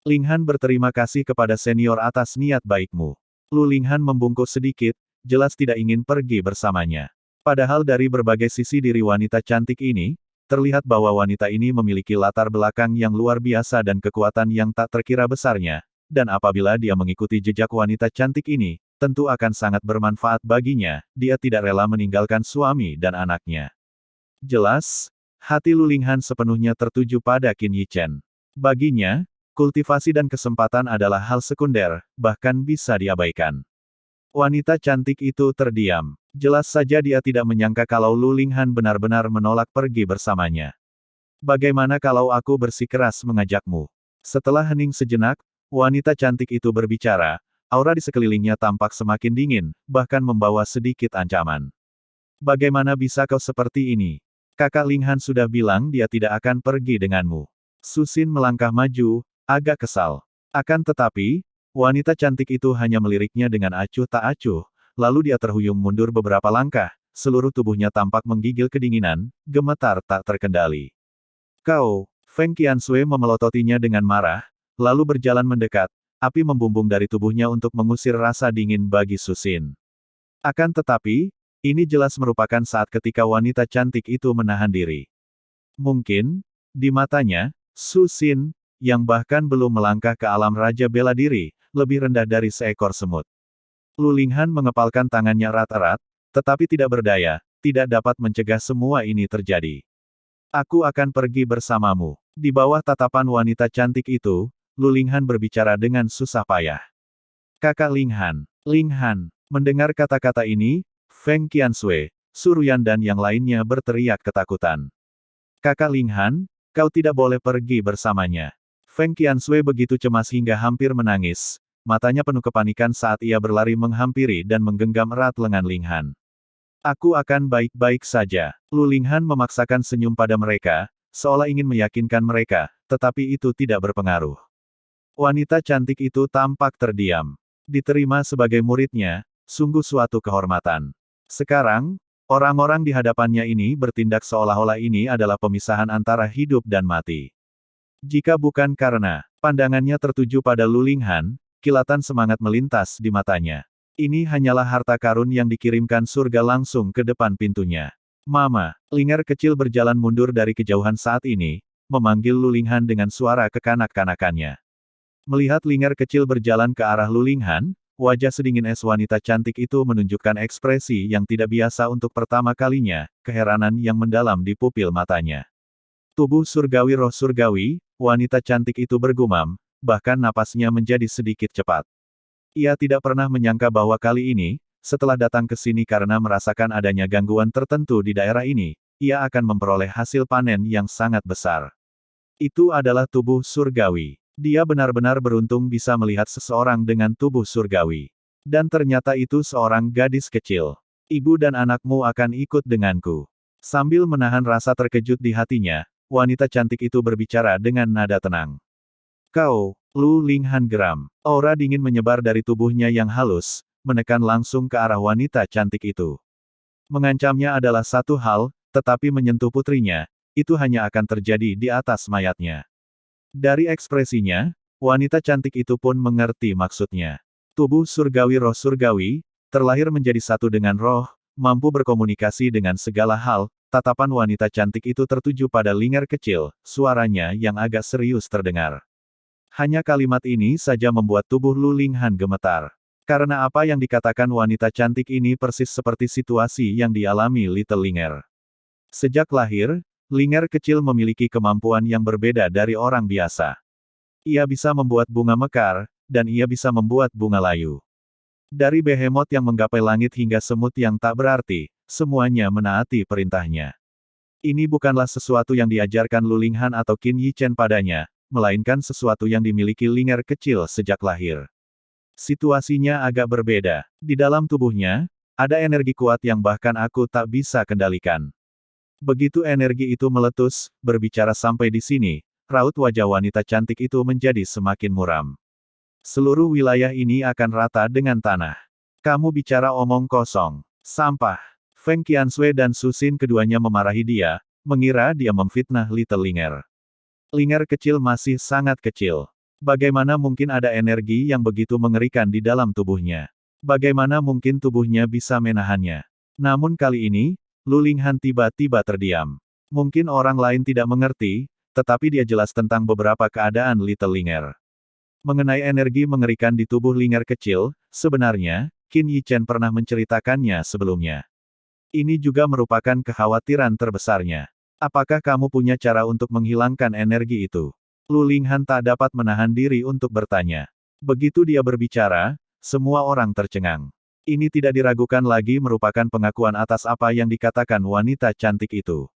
Linghan berterima kasih kepada senior atas niat baikmu. Lu Linghan membungkuk sedikit, jelas tidak ingin pergi bersamanya. Padahal dari berbagai sisi diri wanita cantik ini, terlihat bahwa wanita ini memiliki latar belakang yang luar biasa dan kekuatan yang tak terkira besarnya, dan apabila dia mengikuti jejak wanita cantik ini, tentu akan sangat bermanfaat baginya, dia tidak rela meninggalkan suami dan anaknya. Jelas, hati Lu Linghan sepenuhnya tertuju pada Qin Yichen. Baginya, kultivasi dan kesempatan adalah hal sekunder, bahkan bisa diabaikan. Wanita cantik itu terdiam. Jelas saja dia tidak menyangka kalau Lu Linghan benar-benar menolak pergi bersamanya. Bagaimana kalau aku bersikeras mengajakmu? Setelah hening sejenak, wanita cantik itu berbicara, aura di sekelilingnya tampak semakin dingin, bahkan membawa sedikit ancaman. Bagaimana bisa kau seperti ini? Kakak Linghan sudah bilang dia tidak akan pergi denganmu. Su Xin melangkah maju, agak kesal. Akan tetapi, wanita cantik itu hanya meliriknya dengan acuh tak acuh, lalu dia terhuyung mundur beberapa langkah, seluruh tubuhnya tampak menggigil kedinginan, gemetar tak terkendali. Kau, Feng Qianshui memelototinya dengan marah, lalu berjalan mendekat, api membumbung dari tubuhnya untuk mengusir rasa dingin bagi Su Xin. Akan tetapi, ini jelas merupakan saat ketika wanita cantik itu menahan diri. Mungkin, di matanya, Su Xin, yang bahkan belum melangkah ke alam Raja Bela Diri, lebih rendah dari seekor semut. Lu Linghan mengepalkan tangannya erat-erat, tetapi tidak berdaya, tidak dapat mencegah semua ini terjadi. Aku akan pergi bersamamu. Di bawah tatapan wanita cantik itu, Lu Linghan berbicara dengan susah payah. Kakak Linghan. Linghan. Mendengar kata-kata ini, Feng Qiansui, Suruyan dan yang lainnya berteriak ketakutan. Kakak Linghan, kau tidak boleh pergi bersamanya. Feng Qiansui begitu cemas hingga hampir menangis. Matanya penuh kepanikan saat ia berlari menghampiri dan menggenggam erat lengan Linghan. Aku akan baik-baik saja. Lu Linghan memaksakan senyum pada mereka, seolah ingin meyakinkan mereka, tetapi itu tidak berpengaruh. Wanita cantik itu tampak terdiam. Diterima sebagai muridnya, sungguh suatu kehormatan. Sekarang, orang-orang di hadapannya ini bertindak seolah-olah ini adalah pemisahan antara hidup dan mati. Jika bukan karena pandangannya tertuju pada Lu Linghan, kilatan semangat melintas di matanya. Ini hanyalah harta karun yang dikirimkan surga langsung ke depan pintunya. Mama, Linger kecil berjalan mundur dari kejauhan saat ini, memanggil Lu Linghan dengan suara kekanak-kanakannya. Melihat Linger kecil berjalan ke arah Lu Linghan, wajah sedingin es wanita cantik itu menunjukkan ekspresi yang tidak biasa untuk pertama kalinya, keheranan yang mendalam di pupil matanya. Tubuh surgawi roh surgawi, wanita cantik itu bergumam, bahkan napasnya menjadi sedikit cepat. Ia tidak pernah menyangka bahwa kali ini, setelah datang ke sini karena merasakan adanya gangguan tertentu di daerah ini, ia akan memperoleh hasil panen yang sangat besar. Itu adalah tubuh surgawi. Dia benar-benar beruntung bisa melihat seseorang dengan tubuh surgawi. Dan ternyata itu seorang gadis kecil. Ibu dan anakmu akan ikut denganku. Sambil menahan rasa terkejut di hatinya, wanita cantik itu berbicara dengan nada tenang. Kau, Lu Linghan geram. Aura dingin menyebar dari tubuhnya yang halus, menekan langsung ke arah wanita cantik itu. Mengancamnya adalah satu hal, tetapi menyentuh putrinya, itu hanya akan terjadi di atas mayatnya. Dari ekspresinya, wanita cantik itu pun mengerti maksudnya. Tubuh surgawi roh surgawi, terlahir menjadi satu dengan roh, mampu berkomunikasi dengan segala hal, tatapan wanita cantik itu tertuju pada Linger kecil, suaranya yang agak serius terdengar. Hanya kalimat ini saja membuat tubuh Lu Linghan gemetar. Karena apa yang dikatakan wanita cantik ini persis seperti situasi yang dialami Little Linger. Sejak lahir, Linger kecil memiliki kemampuan yang berbeda dari orang biasa. Ia bisa membuat bunga mekar, dan ia bisa membuat bunga layu. Dari behemoth yang menggapai langit hingga semut yang tak berarti, semuanya menaati perintahnya. Ini bukanlah sesuatu yang diajarkan Lu Linghan atau Qin Yichen padanya, melainkan sesuatu yang dimiliki Linger kecil sejak lahir. Situasinya agak berbeda. Di dalam tubuhnya, ada energi kuat yang bahkan aku tak bisa kendalikan. Begitu energi itu meletus, berbicara sampai di sini, raut wajah wanita cantik itu menjadi semakin muram. Seluruh wilayah ini akan rata dengan tanah. Kamu bicara omong kosong. Sampah. Feng Qiansui dan Su Xin keduanya memarahi dia, mengira dia memfitnah Little Linger. Linger kecil masih sangat kecil. Bagaimana mungkin ada energi yang begitu mengerikan di dalam tubuhnya? Bagaimana mungkin tubuhnya bisa menahannya? Namun kali ini, Lu Linghan tiba-tiba terdiam. Mungkin orang lain tidak mengerti, tetapi dia jelas tentang beberapa keadaan Little Linger. Mengenai energi mengerikan di tubuh Linger kecil, sebenarnya, Qin Yichen pernah menceritakannya sebelumnya. Ini juga merupakan kekhawatiran terbesarnya. Apakah kamu punya cara untuk menghilangkan energi itu? Lu Linghan tak dapat menahan diri untuk bertanya. Begitu dia berbicara, semua orang tercengang. Ini tidak diragukan lagi merupakan pengakuan atas apa yang dikatakan wanita cantik itu.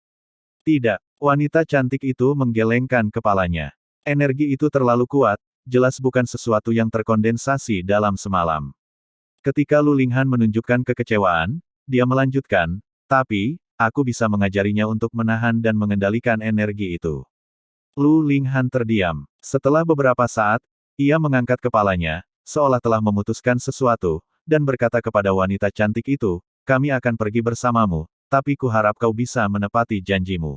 Tidak, wanita cantik itu menggelengkan kepalanya. Energi itu terlalu kuat, jelas bukan sesuatu yang terkondensasi dalam semalam. Ketika Lu Linghan menunjukkan kekecewaan, dia melanjutkan, tapi, aku bisa mengajarinya untuk menahan dan mengendalikan energi itu. Lu Linghan terdiam. Setelah beberapa saat, ia mengangkat kepalanya, seolah telah memutuskan sesuatu, dan berkata kepada wanita cantik itu, kami akan pergi bersamamu, tapi kuharap kau bisa menepati janjimu.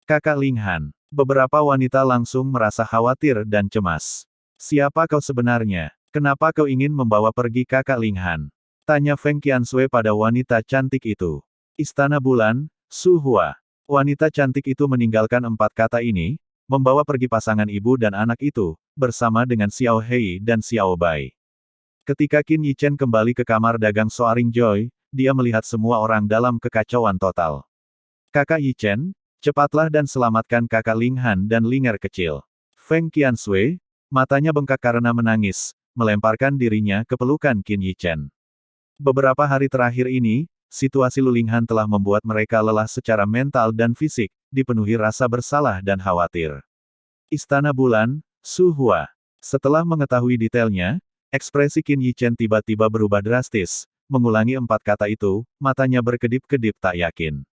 Kakak Linghan. Beberapa wanita langsung merasa khawatir dan cemas. Siapa kau sebenarnya? Kenapa kau ingin membawa pergi kakak Linghan? Tanya Feng Qiansui pada wanita cantik itu. Istana Bulan, Su Hua. Wanita cantik itu meninggalkan 4 kata ini, membawa pergi pasangan ibu dan anak itu, bersama dengan Xiao Hei dan Xiao Bai. Ketika Qin Yichen kembali ke kamar dagang Soaring Joy, dia melihat semua orang dalam kekacauan total. Kakak Yichen, Cepatlah dan selamatkan kakak Ling Han dan Linger kecil. Feng Qianshui, matanya bengkak karena menangis, melemparkan dirinya ke pelukan Qin Yichen. Beberapa hari terakhir ini, situasi Lu Linghan telah membuat mereka lelah secara mental dan fisik, dipenuhi rasa bersalah dan khawatir. Istana Bulan, Su Hua. Setelah mengetahui detailnya, ekspresi Qin Yichen tiba-tiba berubah drastis, mengulangi 4 kata itu, matanya berkedip-kedip tak yakin.